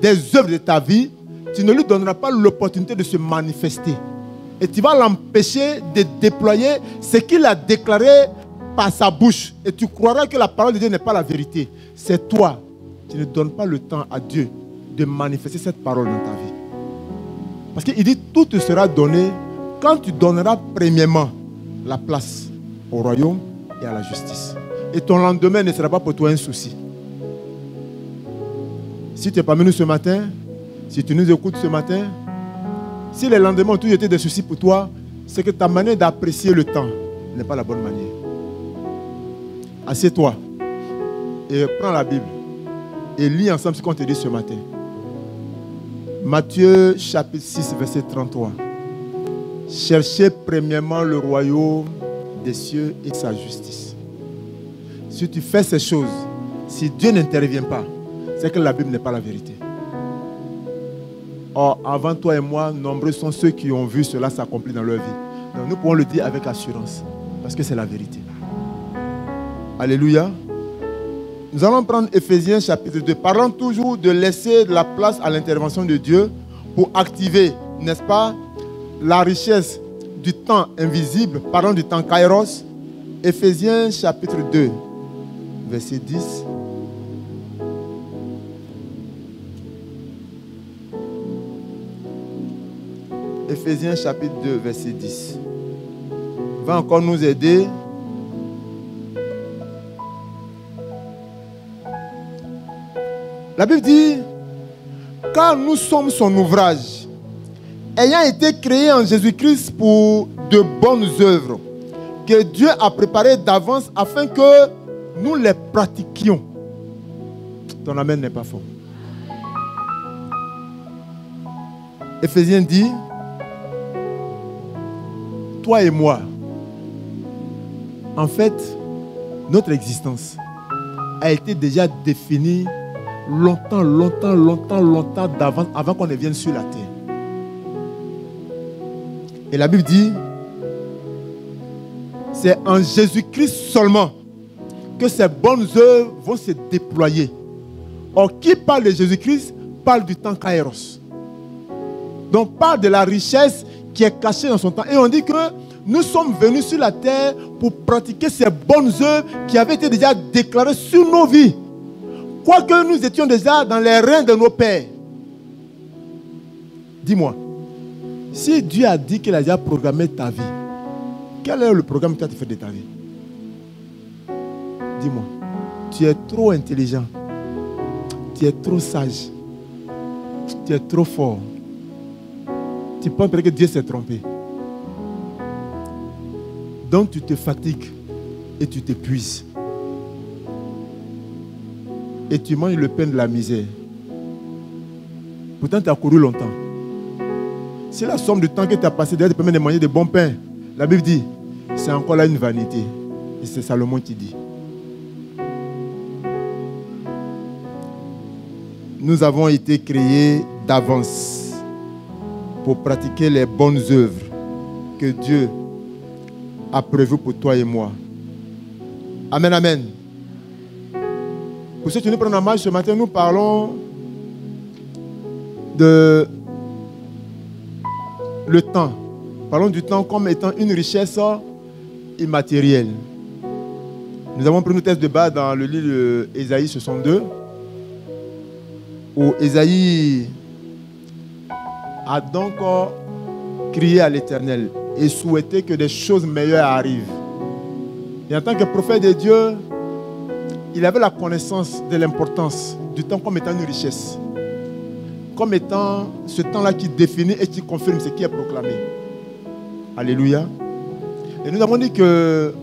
des œuvres de ta vie, tu ne lui donneras pas l'opportunité de se manifester. Et tu vas l'empêcher de déployer ce qu'il a déclaré par sa bouche. Et tu croiras que la parole de Dieu n'est pas la vérité. C'est toi. Tu ne donnes pas le temps à Dieu de manifester cette parole dans ta vie. Parce qu'il dit, tout te sera donné quand tu donneras premièrement la place au royaume et à la justice. Et ton lendemain ne sera pas pour toi un souci. Si tu es parmi nous ce matin, si tu nous écoutes ce matin, si les lendemains ont toujours été des soucis pour toi, c'est que ta manière d'apprécier le temps n'est pas la bonne manière. Assieds-toi et prends la Bible et lis ensemble ce qu'on te dit ce matin. Matthieu chapitre 6, verset 33. Cherchez premièrement le royaume des cieux et sa justice. Si tu fais ces choses, si Dieu n'intervient pas, c'est que la Bible n'est pas la vérité. Or, avant toi et moi, nombreux sont ceux qui ont vu cela s'accomplir dans leur vie. Donc, nous pouvons le dire avec assurance, parce que c'est la vérité. Alléluia. Nous allons prendre Éphésiens chapitre 2, parlant toujours de laisser de la place à l'intervention de Dieu pour activer, n'est-ce pas, la richesse du temps invisible, parlant du temps kairos. Éphésiens chapitre 2, verset 10. Éphésiens chapitre 2, verset 10. Va encore nous aider. La Bible dit, car nous sommes son ouvrage, ayant été créés en Jésus-Christ pour de bonnes œuvres, que Dieu a préparées d'avance afin que nous les pratiquions. Ton amen n'est pas fort. Éphésiens dit, toi et moi, en fait, notre existence a été déjà définie longtemps d'avance, avant qu'on ne vienne sur la terre. Et la Bible dit, c'est en Jésus-Christ seulement que ces bonnes œuvres vont se déployer. Or, qui parle de Jésus-Christ parle du temps kairos. Donc, parle de la richesse qui est cachée dans son temps. Et on dit que nous sommes venus sur la terre pour pratiquer ces bonnes œuvres qui avaient été déjà déclarées sur nos vies. Quoique nous étions déjà dans les reins de nos pères. Dis-moi, si Dieu a dit qu'il a déjà programmé ta vie, quel est le programme que tu as fait de ta vie? Dis-moi, tu es trop intelligent, tu es trop sage, tu es trop fort. Tu penses que Dieu s'est trompé. Donc tu te fatigues et tu t'épuises. Et tu manges le pain de la misère. Pourtant, tu as couru longtemps. C'est la somme du temps que tu as passé derrière te permet de manger de bons pains. La Bible dit, c'est encore là une vanité. Et c'est Salomon qui dit. Nous avons été créés d'avance pour pratiquer les bonnes œuvres que Dieu a prévues pour toi et moi. Amen, amen. Pour ceux qui nous prennent en marche ce matin, nous parlons de le temps. Parlons du temps comme étant une richesse immatérielle. Nous avons pris nos textes de base dans le livre d'Ésaïe 62, où Ésaïe a donc crié à l'Éternel et souhaité que des choses meilleures arrivent. Et en tant que prophète de Dieu, il avait la connaissance de l'importance du temps comme étant une richesse. Comme étant ce temps-là qui définit et qui confirme ce qui est proclamé. Alléluia. Et nous avons dit que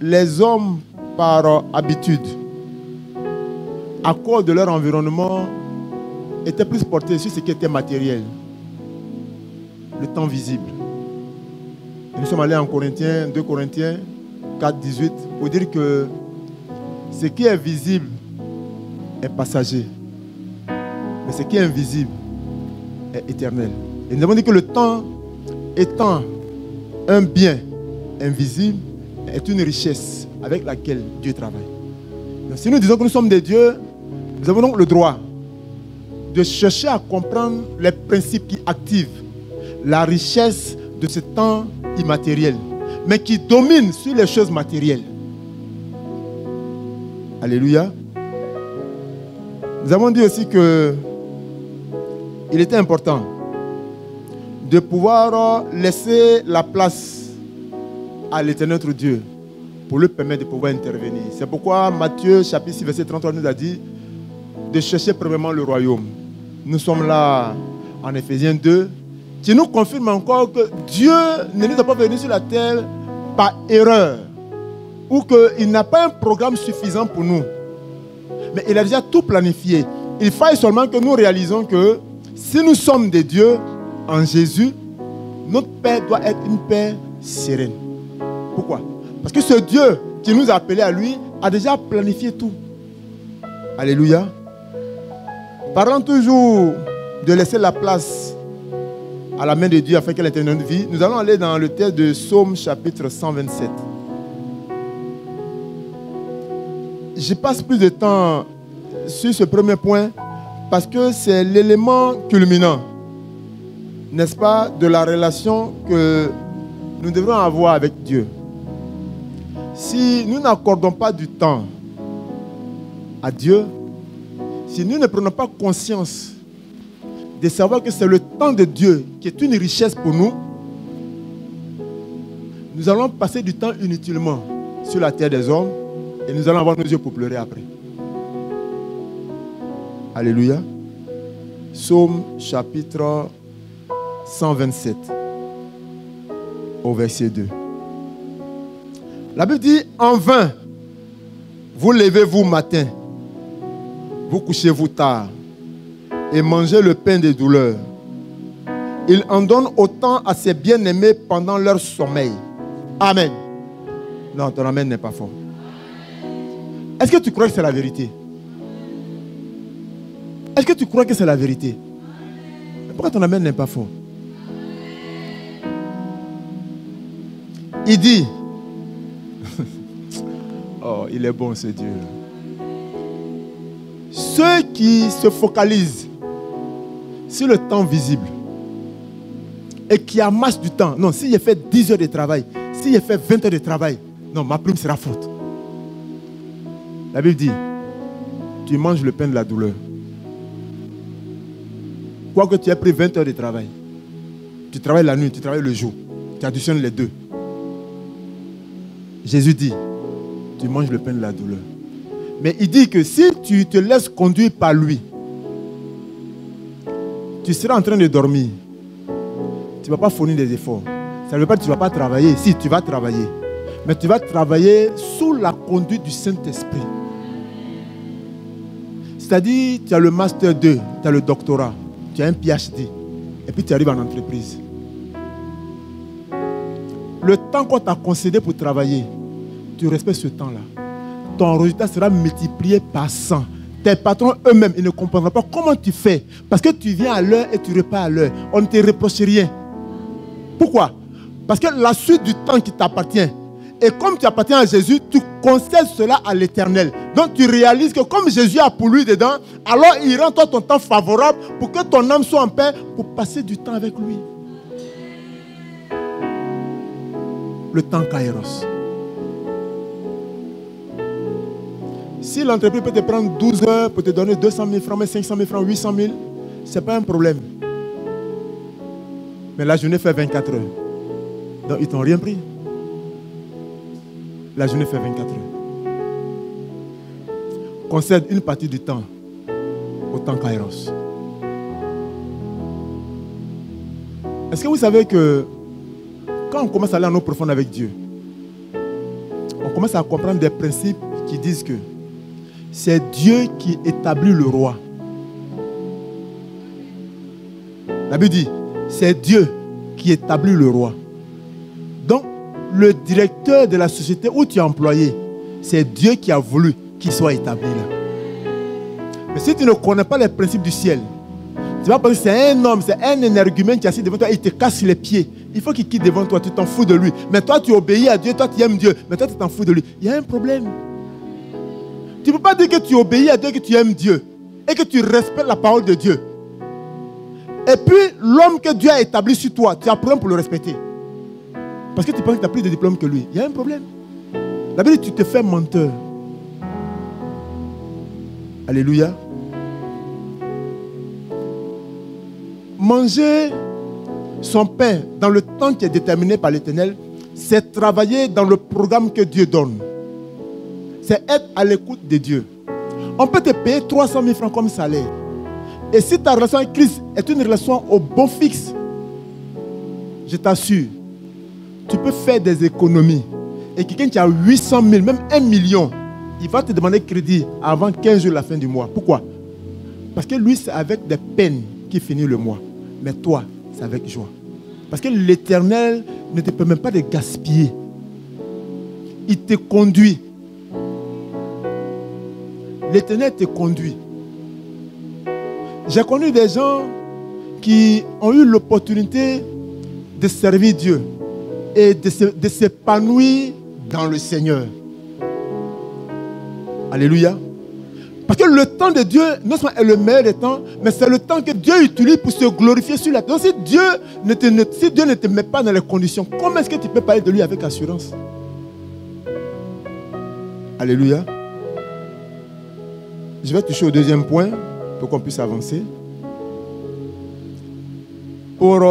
les hommes, par habitude, à cause de leur environnement, étaient plus portés sur ce qui était matériel. Le temps visible. Et nous sommes allés en Corinthiens, 2 Corinthiens 4, 18, pour dire que ce qui est visible est passager. Mais ce qui est invisible est éternel. Et nous avons dit que le temps étant un bien invisible est une richesse avec laquelle Dieu travaille. Donc, si nous disons que nous sommes des dieux, nous avons donc le droit de chercher à comprendre les principes qui activent la richesse de ce temps immatériel, mais qui domine sur les choses matérielles. Alléluia. Nous avons dit aussi que il était important de pouvoir laisser la place à l'Éternel notre Dieu pour lui permettre de pouvoir intervenir. C'est pourquoi Matthieu chapitre 6 verset 33 nous a dit de chercher premièrement le royaume. Nous sommes là en Éphésiens 2 qui nous confirme encore que Dieu ne nous a pas venus sur la terre par erreur ou qu'il n'a pas un programme suffisant pour nous. Mais il a déjà tout planifié. Il faille seulement que nous réalisons que si nous sommes des dieux en Jésus, notre paix doit être une paix sereine. Pourquoi? Parce que ce Dieu qui nous a appelés à lui a déjà planifié tout. Alléluia. Parlant toujours de laisser la place à la main de Dieu afin qu'elle ait une vie, nous allons aller dans le texte de Psaume chapitre 127. Je passe plus de temps sur ce premier point parce que c'est l'élément culminant, n'est-ce pas, de la relation que nous devrons avoir avec Dieu. Si nous n'accordons pas du temps à Dieu, si nous ne prenons pas conscience de savoir que c'est le temps de Dieu qui est une richesse pour nous, nous allons passer du temps inutilement sur la terre des hommes et nous allons avoir nos yeux pour pleurer après. Alléluia. Psaume chapitre 127 au verset 2. La Bible dit, en vain, vous levez-vous matin, vous couchez-vous tard et mangez le pain des douleurs. Il en donne autant à ses bien-aimés pendant leur sommeil. Amen. Non, ton amen n'est pas fort. Est-ce que tu crois que c'est la vérité? Est-ce que tu crois que c'est la vérité? Mais pourquoi ton amen n'est pas fort? Il dit, oh, il est bon ce Dieu. Ceux qui se focalisent sur le temps visible et qui amassent du temps. Non, si j'ai fait 10 heures de travail, si j'ai fait 20 heures de travail, non, ma prime sera forte. La Bible dit, tu manges le pain de la douleur. Quoique tu aies pris 20 heures de travail, tu travailles la nuit, tu travailles le jour, tu additionnes les deux. Jésus dit, tu manges le pain de la douleur. Mais il dit que si tu te laisses conduire par lui, tu seras en train de dormir. Tu ne vas pas fournir des efforts. Ça ne veut pas dire que tu ne vas pas travailler. Si, tu vas travailler. Mais tu vas travailler sous la conduite du Saint-Esprit. C'est-à-dire, tu as le Master 2, tu as le doctorat, tu as un PhD. Et puis tu arrives en entreprise. Le temps qu'on t'a concédé pour travailler, tu respectes ce temps-là. Ton résultat sera multiplié par 100. Tes patrons eux-mêmes, ils ne comprendront pas comment tu fais. Parce que tu viens à l'heure et tu repars à l'heure. On ne te reproche rien. Pourquoi? Parce que la suite du temps qui t'appartient, et comme tu appartiens à Jésus, tu concèdes cela à l'Éternel. Donc tu réalises que comme Jésus a pour lui dedans, alors il rend toi ton temps favorable pour que ton âme soit en paix pour passer du temps avec lui. Le temps Kairos. Si l'entreprise peut te prendre 12 heures pour te donner 200 000 francs, 500 000 francs, 800 000, ce n'est pas un problème. Mais la journée fait 24 heures. Donc ils ne t'ont rien pris. La journée fait 24 heures. Concède une partie du temps au temps Kairos. Est-ce que vous savez que quand on commence à aller en eau profonde avec Dieu, on commence à comprendre des principes qui disent que c'est Dieu qui établit le roi. La Bible dit, c'est Dieu qui établit le roi. Donc, le directeur de la société où tu es employé, c'est Dieu qui a voulu qu'il soit établi là. Mais si tu ne connais pas les principes du ciel, tu vas penser que c'est un homme, c'est un énergumène qui est assis devant toi, il te casse les pieds. Il faut qu'il quitte devant toi, tu t'en fous de lui. Mais toi, tu obéis à Dieu, toi, tu aimes Dieu, mais toi, tu t'en fous de lui. Il y a un problème. Tu ne peux pas dire que tu obéis à Dieu, que tu aimes Dieu et que tu respectes la parole de Dieu. Et puis, l'homme que Dieu a établi sur toi, tu as un problème pour le respecter. Parce que tu penses que tu as plus de diplôme que lui. Il y a un problème. La Bible dit, tu te fais menteur. Alléluia. Manger son pain dans le temps qui est déterminé par l'Éternel, c'est travailler dans le programme que Dieu donne. C'est être à l'écoute de Dieu. On peut te payer 300 000 francs comme salaire. Et si ta relation avec Christ est une relation au bon fixe, je t'assure, tu peux faire des économies. Et quelqu'un qui a 800 000, même 1 million, il va te demander crédit avant 15 jours de la fin du mois. Pourquoi? Parce que lui, c'est avec des peines qu'il finit le mois. Mais toi, c'est avec joie. Parce que l'Éternel ne te permet pas de gaspiller. Il te conduit. L'Éternel te conduit. J'ai connu des gens qui ont eu l'opportunité de servir Dieu et de s'épanouir dans le Seigneur. Alléluia. Parce que le temps de Dieu, non seulement est le meilleur des temps, mais c'est le temps que Dieu utilise pour se glorifier sur la terre. Donc si Dieu ne te met pas dans les conditions, comment est-ce que tu peux parler de lui avec assurance? Alléluia. Je vais toucher au deuxième point pour qu'on puisse avancer. Pour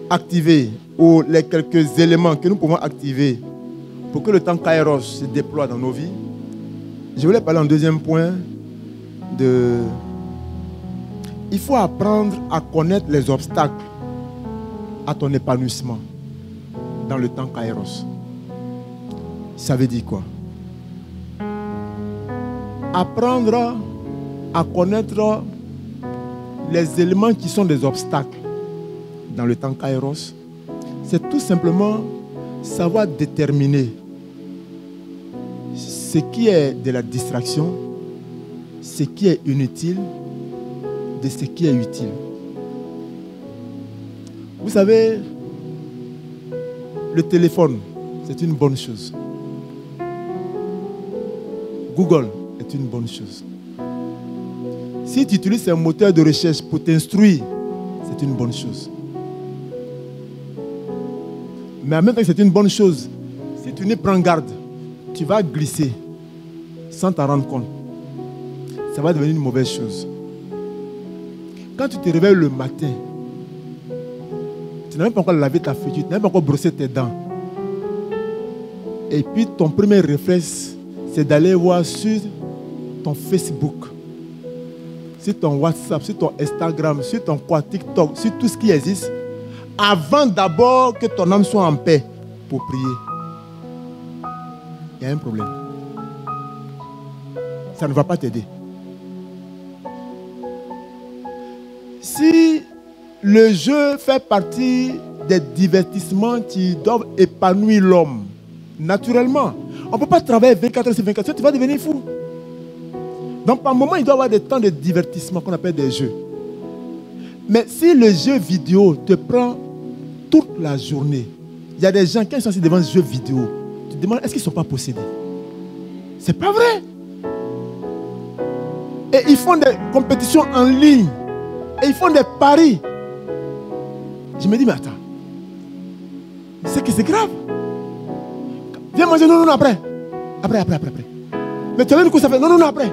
activer, ou les quelques éléments que nous pouvons activer pour que le temps Kairos se déploie dans nos vies, je voulais parler en deuxième point de... Il faut apprendre à connaître les obstacles à ton épanouissement dans le temps Kairos. Ça veut dire quoi? Apprendre à connaître les éléments qui sont des obstacles dans le temps Kairos, c'est tout simplement savoir déterminer ce qui est de la distraction, ce qui est inutile, de ce qui est utile. Vous savez, le téléphone, c'est une bonne chose. Google est une bonne chose. Si tu utilises un moteur de recherche pour t'instruire, c'est une bonne chose. Mais en même temps que c'est une bonne chose, si tu n'y prends garde, tu vas glisser sans t'en rendre compte. Ça va devenir une mauvaise chose. Quand tu te réveilles le matin, tu n'as même pas encore lavé ta figure, tu n'as même pas encore brossé tes dents. Et puis ton premier réflexe, c'est d'aller voir sur ton Facebook, sur ton WhatsApp, sur ton Instagram, sur ton TikTok, sur tout ce qui existe, avant d'abord que ton âme soit en paix pour prier. Il y a un problème. Ça ne va pas t'aider. Si le jeu fait partie des divertissements qui doivent épanouir l'homme, naturellement, on ne peut pas travailler 24 heures sur 24 heures, tu vas devenir fou. Donc par moment, il doit y avoir des temps de divertissement qu'on appelle des jeux. Mais si le jeu vidéo te prend toute la journée, il y a des gens qui sont assis devant ce jeu vidéo, tu te demandes, est-ce qu'ils ne sont pas possédés? C'est pas vrai. Et ils font des compétitions en ligne. Et ils font des paris. Je me dis, mais attends, c'est que c'est grave. Viens manger, non, après. Après. Mais tu as vu du coup, ça fait, non, après.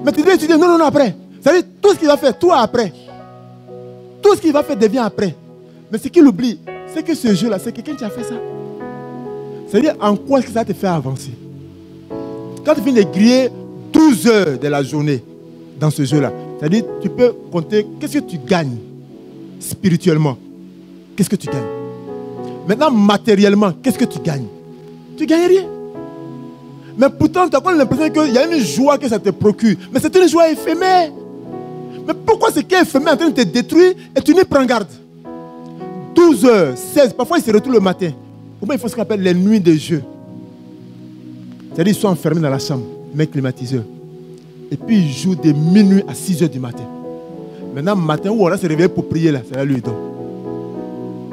Mais tu dois étudier, non, après. Ça veut dire, tout ce qu'il va faire, toi après. Tout ce qu'il va faire devient après. Mais ce qu'il oublie, c'est que ce jeu-là, c'est quelqu'un qui a fait ça. C'est-à-dire, en quoi est-ce que ça te fait avancer? Quand tu finis de griller 12 heures de la journée dans ce jeu-là, c'est-à-dire, tu peux compter qu'est-ce que tu gagnes spirituellement. Qu'est-ce que tu gagnes? Maintenant, matériellement, qu'est-ce que tu gagnes? Tu ne gagnes rien. Mais pourtant, tu as l'impression qu'il y a une joie que ça te procure. Mais c'est une joie éphémère. Mais pourquoi ce qui est éphémère est en train de te détruire et tu n'y prends garde? 12 heures, 16, parfois ils se retrouvent le matin. Pourquoi il faut ce qu'on appelle les nuits de jeu? C'est-à-dire qu'ils sont enfermés dans la chambre, mais climatiseur. Et puis ils jouent de minuit à 6 heures du matin. Maintenant, matin, où on va se réveiller pour prier là, c'est là lui donc.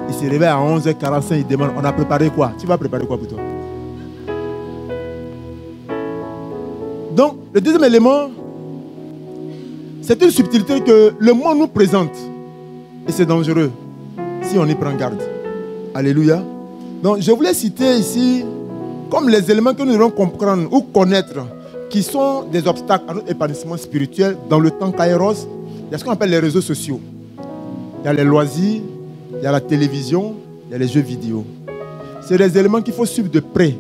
Il se réveille à 11h45, il demande, on a préparé quoi? Tu vas préparer quoi pour toi? Donc, le deuxième élément, c'est une subtilité que le monde nous présente. Et c'est dangereux si on y prend garde. Alléluia. Donc, je voulais citer ici comme les éléments que nous devons comprendre ou connaître qui sont des obstacles à notre épanouissement spirituel dans le temps Kairos. Il y a ce qu'on appelle les réseaux sociaux. Il y a les loisirs, il y a la télévision, il y a les jeux vidéo. C'est des éléments qu'il faut suivre de près.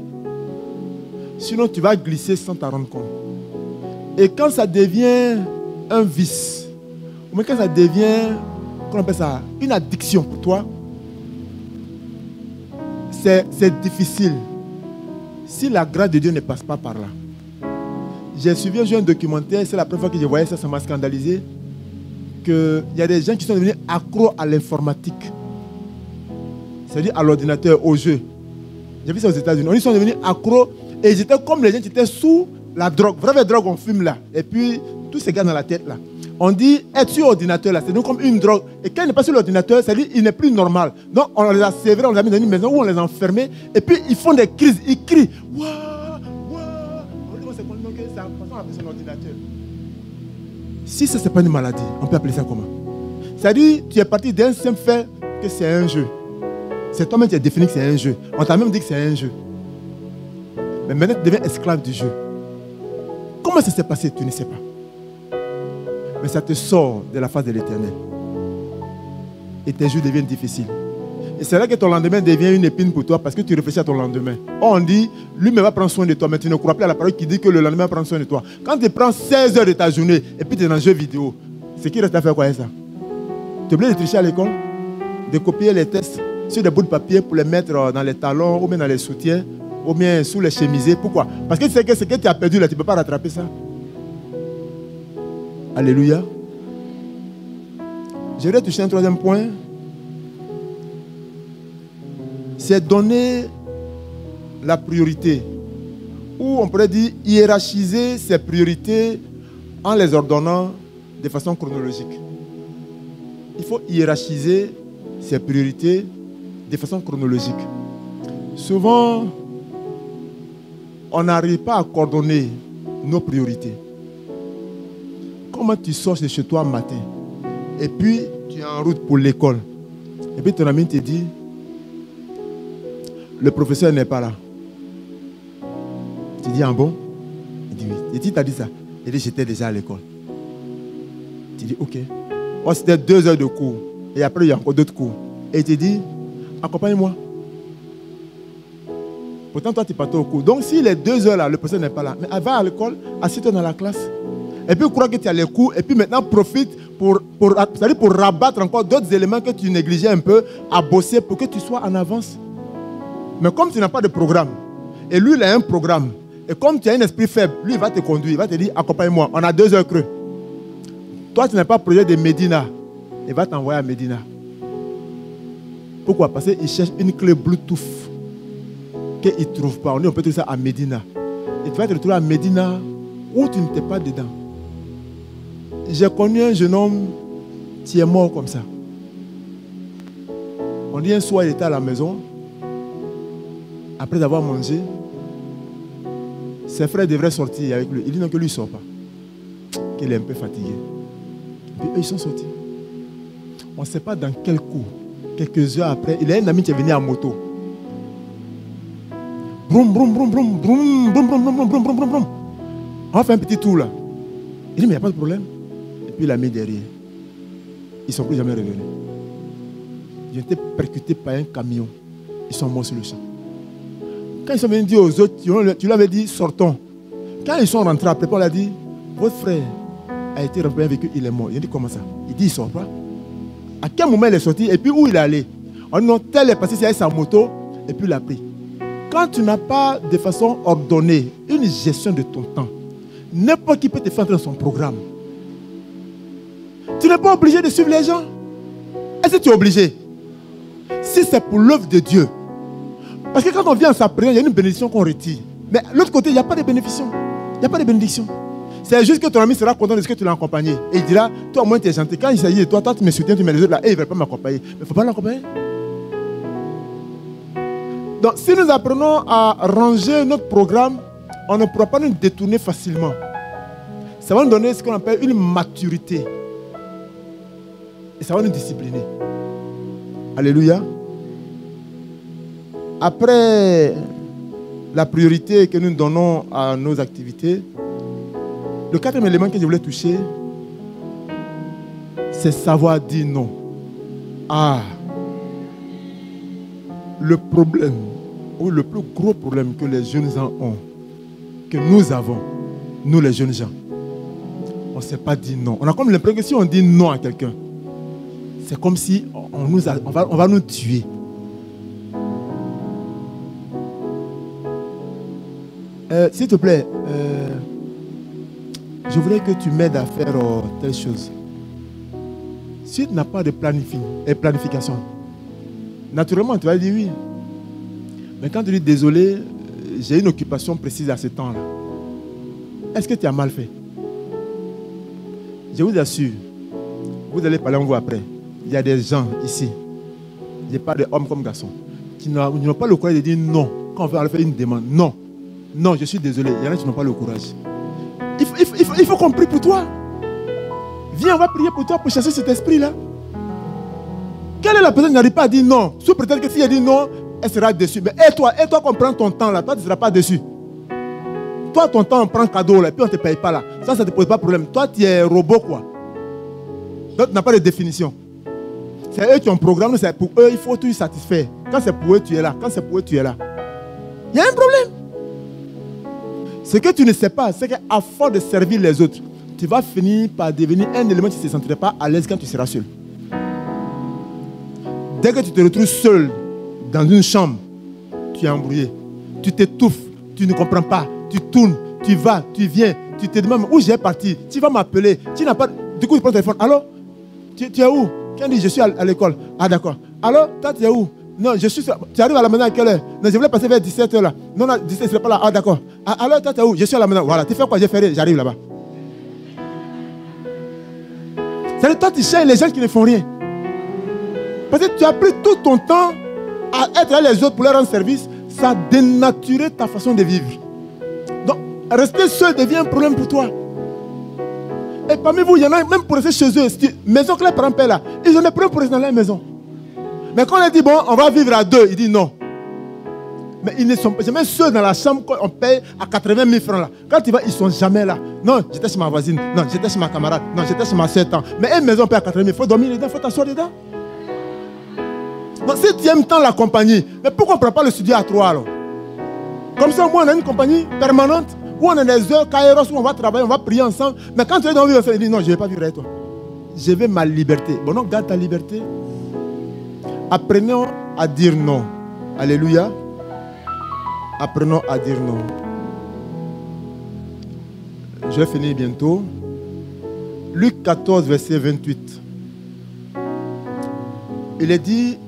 Sinon, tu vas glisser sans t'en rendre compte. Et quand ça devient un vice, ou même quand ça devient, comment on appelle ça, une addiction pour toi, c'est difficile si la grâce de Dieu ne passe pas par là. J'ai suivi un documentaire, c'est la première fois que je voyais ça, ça m'a scandalisé, qu'il y a des gens qui sont devenus accros à l'informatique. C'est-à-dire à l'ordinateur, au jeu. J'ai vu ça aux États-Unis. Ils sont devenus accros et ils étaient comme les gens qui étaient sous la drogue. Vraie drogue, on fume là. Et puis, tous ces gars dans la tête là. On dit, être sur l'ordinateur là, c'est donc comme une drogue. Et quand il n'est pas sur l'ordinateur, c'est-à-dire qu'il n'est plus normal. Donc, on les a sévrés, on les a mis dans une maison où on les a enfermés. Et puis, ils font des crises, ils crient. Waouh, waouh. On dit, c'est ça appeler son ordinateur. Si ce n'est pas une maladie, on peut appeler ça comment? C'est-à-dire, tu es parti d'un simple fait que c'est un jeu. C'est toi-même qui as défini que c'est un jeu. On t'a même dit que c'est un jeu. Mais maintenant, tu deviens esclave du jeu. Comment ça s'est passé? Tu ne sais pas. Mais ça te sort de la face de l'Éternel. Et tes jours deviennent difficiles. Et c'est là que ton lendemain devient une épine pour toi parce que tu réfléchis à ton lendemain. On dit, lui va prendre soin de toi, mais tu ne crois plus à la parole qui dit que le lendemain va prendre soin de toi. Quand tu prends 16 heures de ta journée et puis tu es dans un jeu vidéo, c'est qui reste à faire quoi avec ça? Tu es obligé de tricher à l'école, de copier les tests sur des bouts de papier pour les mettre dans les talons ou bien dans les soutiens ou bien sous les chemisés. Pourquoi? Parce que tu sais que ce que tu as perdu là, tu ne peux pas rattraper ça. Alléluia. Je vais toucher un troisième point. C'est donner la priorité. Ou on pourrait dire hiérarchiser ses priorités en les ordonnant de façon chronologique. Il faut hiérarchiser ses priorités de façon chronologique. Souvent, on n'arrive pas à coordonner nos priorités. Comment tu sors de chez toi matin et puis tu es en route pour l'école et puis ton ami te dit le professeur n'est pas là. Tu dis ah bon? Il dit oui. Et tu t'as dit ça. Il dit j'étais déjà à l'école. Tu dis ok. Oh, c'était 2 heures de cours et après il y a encore d'autres cours. Et il te dit accompagne-moi. Pourtant toi tu partais au cours. Donc si les 2 heures là, le professeur n'est pas là, mais va à l'école, assieds-toi dans la classe. Et puis, crois que tu as les cours. Et puis, maintenant, profite pour rabattre encore d'autres éléments que tu négligeais un peu à bosser pour que tu sois en avance. Mais comme tu n'as pas de programme, et lui, il a un programme, et comme tu as un esprit faible, lui, il va te conduire, il va te dire, accompagne-moi, on a 2 heures creux. Toi, tu n'as pas projet de Médina, il va t'envoyer à Médina. Pourquoi? Parce qu'il cherche une clé Bluetooth qu'il ne trouve pas. On dit, on peut trouver ça à Médina. Et tu vas te retrouver à Médina où tu n'étais pas dedans. J'ai connu un jeune homme qui est mort comme ça. On dit un soir, il était à la maison. Après avoir mangé, ses frères devraient sortir avec lui. Il dit non, que lui ne sort pas. Qu'il est un peu fatigué. Puis eux, ils sont sortis. On ne sait pas dans quel coup. Quelques heures après, il y a un ami qui est venu à moto. Broum, broum, broum, broum, broum, broum, broum, broum, broum, broum, broum, broum. On va faire un petit tour là. Il dit mais il n'y a pas de problème. Puis il l'a mis derrière. Ils ne sont plus jamais revenus. Ils ont été percutés par un camion. Ils sont morts sur le champ. Quand ils sont venus dire aux autres, tu leur avais dit sortons. Quand ils sont rentrés après, on leur a dit votre frère a été rempli avec eux, il est mort. Ils ont dit comment ça? Il dit il ne sort pas. À quel moment il est sorti et puis où il est allé? On dit non, tel est passé avec sa moto et puis il l'a pris. Quand tu n'as pas de façon ordonnée une gestion de ton temps, n'importe qui peut te faire entrer dans son programme. Tu n'es pas obligé de suivre les gens. Est-ce que tu es obligé? Si c'est pour l'œuvre de Dieu. Parce que quand on vient en sa présence, il y a une bénédiction qu'on retire. Mais de l'autre côté, il n'y a pas de bénédiction. Il n'y a pas de bénédiction. C'est juste que ton ami sera content de ce que tu l'as accompagné. Et il dira, toi au moins tu es gentil. Quand il s'agit de toi, toi tu me soutiens, tu mets les autres là, et il ne veut pas m'accompagner. Mais il ne faut pas l'accompagner. Donc si nous apprenons à ranger notre programme, on ne pourra pas nous détourner facilement. Ça va nous donner ce qu'on appelle une maturité. Et ça va nous discipliner. Alléluia. Après la priorité que nous donnons à nos activités, le quatrième élément que je voulais toucher, c'est savoir dire non. Le problème, ou le plus gros problème que les jeunes gens ont, que nous avons, nous les jeunes gens, on ne sait pas dire non. On a comme l'impression que si on dit non à quelqu'un, c'est comme si on va nous tuer. S'il te plaît, je voudrais que tu m'aides à faire telle chose. Si tu n'as pas de planification, naturellement tu vas dire oui. Mais quand tu dis désolé, j'ai une occupation précise à ce temps-là, est-ce que tu as mal fait? Je vous assure, vous allez parler en vous après. Il y a des gens ici, je parle d'hommes comme garçons, qui n'ont pas le courage de dire non quand on va faire une demande. Non, non, je suis désolé. Il y en a qui n'ont pas le courage. Il faut qu'on prie pour toi. Viens, on va prier pour toi pour chasser cet esprit-là. Quelle est la personne qui n'arrive pas à dire non? Sous prétexte que si elle dit non, elle sera déçue. Mais et toi qu'on prend ton temps là, toi tu ne seras pas déçu. Toi, ton temps, on prend cadeau là, et puis on ne te paye pas là. Ça ne te pose pas de problème. Toi, tu es robot quoi. Donc, tu n'as pas de définition. C'est eux qui ont programmé, c'est pour eux, il faut tout satisfaire. Quand c'est pour eux, tu es là. Quand c'est pour eux, tu es là. Il y a un problème. Ce que tu ne sais pas, c'est qu'à force de servir les autres, tu vas finir par devenir un élément qui ne se sentirait pas à l'aise quand tu seras seul. Dès que tu te retrouves seul dans une chambre, tu es embrouillé. Tu t'étouffes, tu ne comprends pas, tu tournes, tu vas, tu viens, tu te demandes où j'ai parti, tu vas m'appeler, tu n'as pas... Du coup, tu prends le téléphone. Alors, tu es où? Quand dit je suis à l'école. Ah d'accord. Alors, toi tu es où? Non, je suis... Tu arrives à la maison à quelle heure? Non, je voulais passer vers 17h là. Non, 17h, je ne serai pas là. Ah d'accord. Alors, toi tu es où? Je suis à la maison. Voilà, tu fais quoi? J'ai fait, j'arrive là-bas. C'est-à-dire, toi tu cherches les gens qui ne font rien. Parce que tu as pris tout ton temps à être avec les autres pour leur rendre service. Ça a dénaturé ta façon de vivre. Donc, rester seul devient un problème pour toi. Et parmi vous, il y en a même pour rester chez eux. Maison que les parents paient là, ils ont des problèmes pour rester dans leur maison. Mais quand on leur dit, bon, on va vivre à deux, ils disent non. Mais ils ne sont jamais seuls dans la chambre qu'on paye à 80 000 francs là. Quand tu vas, ils ne sont jamais là. Non, j'étais chez ma voisine. Non, j'étais chez ma camarade. Non, j'étais chez ma soeur. Mais une maison paye à 80 000. Il faut dormir dedans, il faut t'asseoir dedans. Donc si tu aimes tant la compagnie, mais pourquoi on ne prend pas le studio à 3 alors? Comme ça, moi, on a une compagnie permanente où on a des heures, kairos, où on va travailler, on va prier ensemble. Mais quand tu es dans le vivre, il dit non, je ne vais pas vivre avec toi. Je veux ma liberté. Bon, donc garde ta liberté. Apprenons à dire non. Alléluia. Apprenons à dire non. Je vais finir bientôt. Luc 14, verset 28. Il est dit,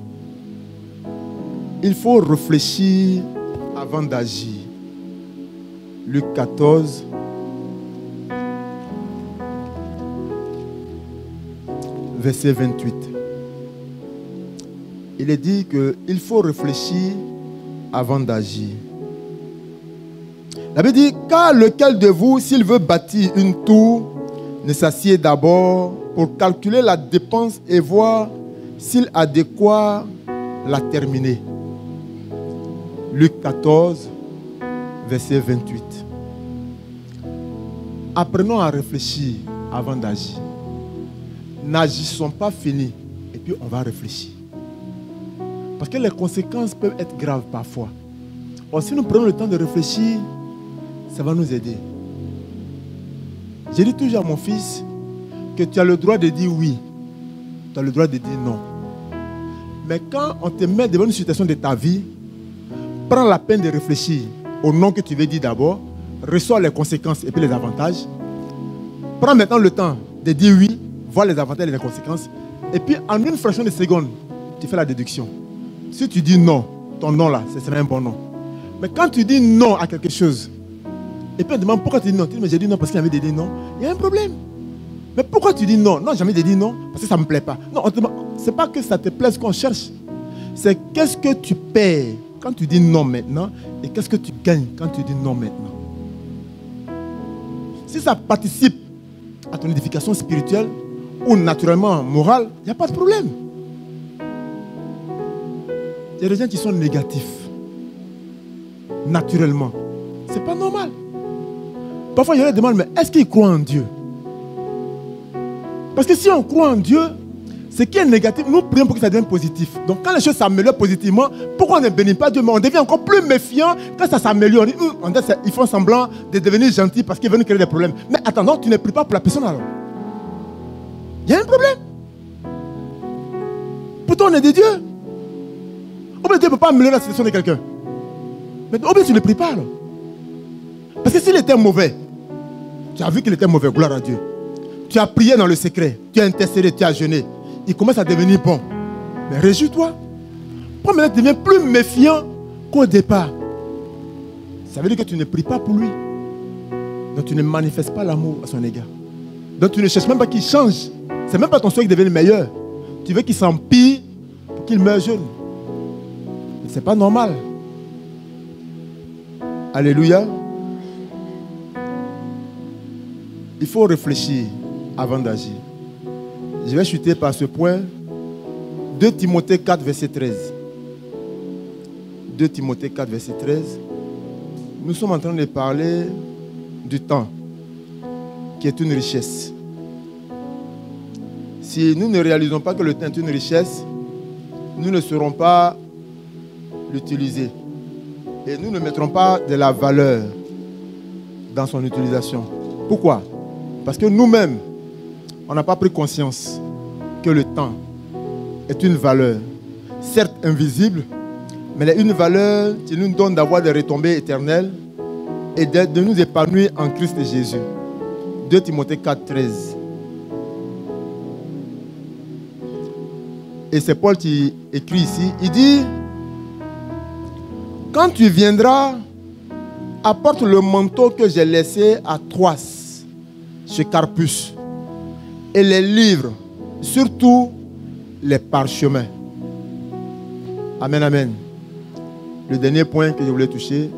il faut réfléchir avant d'agir. Luc 14, verset 28. Il est dit qu'il faut réfléchir avant d'agir. La Bible dit, car lequel de vous, s'il veut bâtir une tour, ne s'assied d'abord pour calculer la dépense et voir s'il a de quoi la terminer. Luc 14, verset 28. Apprenons à réfléchir avant d'agir. N'agissons pas finis et puis on va réfléchir. Parce que les conséquences peuvent être graves parfois. Or, si nous prenons le temps de réfléchir, ça va nous aider. Je dis toujours à mon fils que tu as le droit de dire oui. Tu as le droit de dire non. Mais quand on te met devant une situation de ta vie, prends la peine de réfléchir au nom que tu veux dire d'abord, reçois les conséquences et puis les avantages. Prends maintenant le temps de dire oui, vois les avantages et les conséquences. Et puis en une fraction de seconde, tu fais la déduction. Si tu dis non, ton non là, ce serait un bon non. Mais quand tu dis non à quelque chose, et puis on te demande pourquoi tu dis non, tu dis mais j'ai dit non parce qu'il y avait des dit non, il y a un problème. Mais pourquoi tu dis non? Non, jamais de dire non parce que ça ne me plaît pas. Non, ce n'est pas que ça te plaise qu'on cherche. C'est qu'est-ce que tu perds quand tu dis non maintenant et qu'est-ce que tu gagnes quand tu dis non maintenant. Si ça participe à ton édification spirituelle ou naturellement morale, il n'y a pas de problème. Il y a des gens qui sont négatifs. Naturellement. C'est pas normal. Parfois, il y a des demandes, mais est-ce qu'ils croient en Dieu? Parce que si on croit en Dieu, ce qui est négatif, nous prions pour que ça devienne positif. Donc quand les choses s'améliorent positivement, pourquoi on ne bénit pas Dieu? Mais on devient encore plus méfiant quand ça s'améliore. On dit, ils font semblant de devenir gentils parce qu'ils veulent nous créer des problèmes. Mais attends, tu ne pries pas pour la personne alors. Il y a un problème. Pourtant on est des dieux. Ou bien Dieu ne peut pas améliorer la situation de quelqu'un. Mais ou bien tu ne pries pas alors. Parce que s'il était mauvais, tu as vu qu'il était mauvais, gloire à Dieu. Tu as prié dans le secret, tu as intercédé, tu as jeûné. Il commence à devenir bon. Mais réjouis-toi. Pourquoi maintenant tu deviens plus méfiant qu'au départ? Ça veut dire que tu ne pries pas pour lui. Donc tu ne manifestes pas l'amour à son égard. Donc tu ne cherches même pas qu'il change. C'est même pas ton souhait qu'il devienne meilleur. Tu veux qu'il s'empire pour qu'il meure jeune. Ce n'est pas normal. Alléluia. Il faut réfléchir avant d'agir. Je vais chuter par ce point. 2 Timothée 4, verset 13. 2 Timothée 4, verset 13. Nous sommes en train de parler du temps, qui est une richesse. Si nous ne réalisons pas que le temps est une richesse, nous ne saurons pas l'utiliser. Et nous ne mettrons pas de la valeur dans son utilisation. Pourquoi? Parce que nous-mêmes, on n'a pas pris conscience que le temps est une valeur, certes invisible, mais elle est une valeur qui nous donne d'avoir des retombées éternelles et de nous épanouir en Christ Jésus. 2 Timothée 4, 13. Et c'est Paul qui écrit ici. Il dit, quand tu viendras, apporte le manteau que j'ai laissé à Troas, chez Carpus, et les livres, surtout les parchemins. Amen, amen. Le dernier point que je voulais toucher,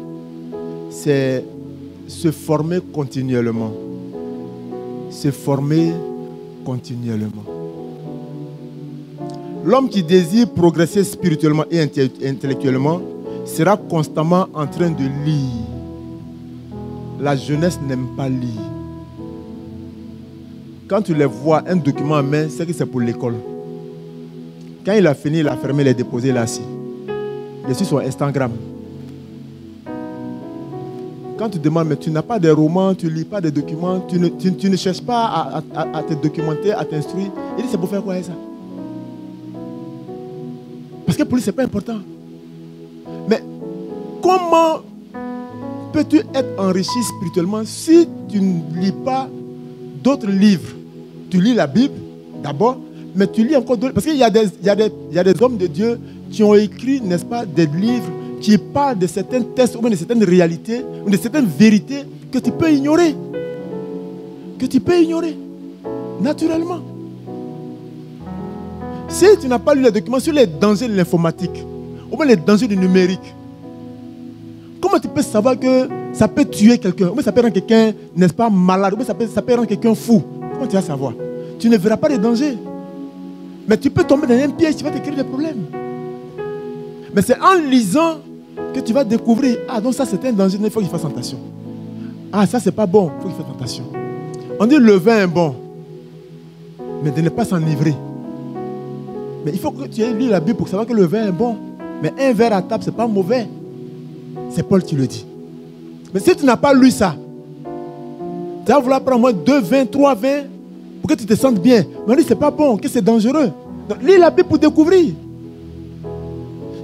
c'est se former continuellement. Se former continuellement. L'homme qui désire progresser spirituellement et intellectuellement sera constamment en train de lire. La jeunesse n'aime pas lire. Quand tu les vois, un document en main, c'est que c'est pour l'école. Quand il a fini, il a fermé, il a déposé, il a assis. Je suis sur Instagram. Quand tu demandes, mais tu n'as pas de romans, tu ne lis pas de documents, tu ne cherches pas à te documenter, à t'instruire. Il dit, c'est pour faire quoi ça? Parce que pour lui, ce n'est pas important. Mais comment peux-tu être enrichi spirituellement si tu ne lis pas d'autres livres? Tu lis la Bible d'abord, mais tu lis encore d'autres. Parce qu'il y a des hommes de Dieu qui ont écrit, n'est-ce pas, des livres qui parlent de certains tests ou bien de certaines réalités ou de certaines vérités que tu peux ignorer. Que tu peux ignorer naturellement. Si tu n'as pas lu les documents sur les dangers de l'informatique ou bien les dangers du numérique, comment tu peux savoir que ça peut tuer quelqu'un, ou bien ça peut rendre quelqu'un, n'est-ce pas, malade, ou bien ça peut rendre quelqu'un fou? Comment tu vas savoir? Tu ne verras pas les dangers. Mais tu peux tomber dans un piège, tu vas te créer des problèmes. Mais c'est en lisant que tu vas découvrir, ah donc ça c'est un danger, il faut qu'il fasse attention. Ah ça c'est pas bon, il faut qu'il fasse attention. On dit le vin est bon, mais de ne pas s'enivrer. Mais il faut que tu aies lu la Bible pour savoir que le vin est bon. Mais un verre à table, ce n'est pas mauvais. C'est Paul qui le dit. Mais si tu n'as pas lu ça, tu vas vouloir prendre moins 2 vins, 3 vins pour que tu te sentes bien. Mais on dit, ce n'est pas bon, que c'est dangereux. Donc, lis la Bible pour découvrir.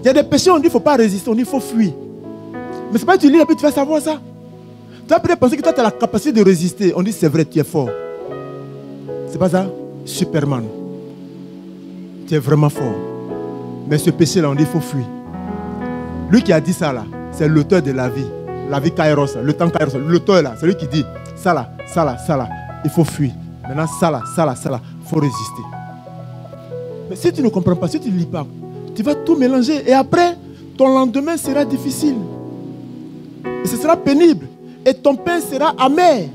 Il y a des péchés, on dit, il ne faut pas résister, on dit, il faut fuir. Mais ce n'est pas que tu lis la Bible, tu vas savoir ça. Tu vas peut-être penser que toi, tu as la capacité de résister. On dit, c'est vrai, tu es fort. C'est pas ça? Superman. Tu es vraiment fort. Mais ce péché-là, on dit, il faut fuir. Lui qui a dit ça, là, c'est l'auteur de la vie. La vie Kairos, le temps Kairos. L'auteur, là, c'est lui qui dit, ça, là, ça, là, ça, là, il faut fuir. Maintenant, ça, là, ça, là, ça, là, il faut résister. Mais si tu ne comprends pas, si tu ne lis pas, tu vas tout mélanger. Et après, ton lendemain sera difficile. Et ce sera pénible. Et ton pain sera amer.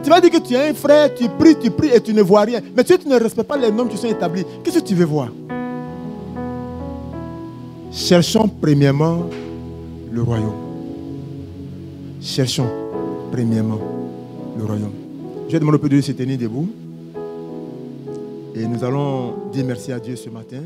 Tu vas dire que tu es un frère, tu pries et tu ne vois rien. Mais si tu ne respectes pas les normes qui sont établies, qu'est-ce que tu veux voir? Cherchons premièrement le royaume. Cherchons premièrement le royaume. Je vais demander au peuple de Dieu de se tenir debout. Et nous allons dire merci à Dieu ce matin.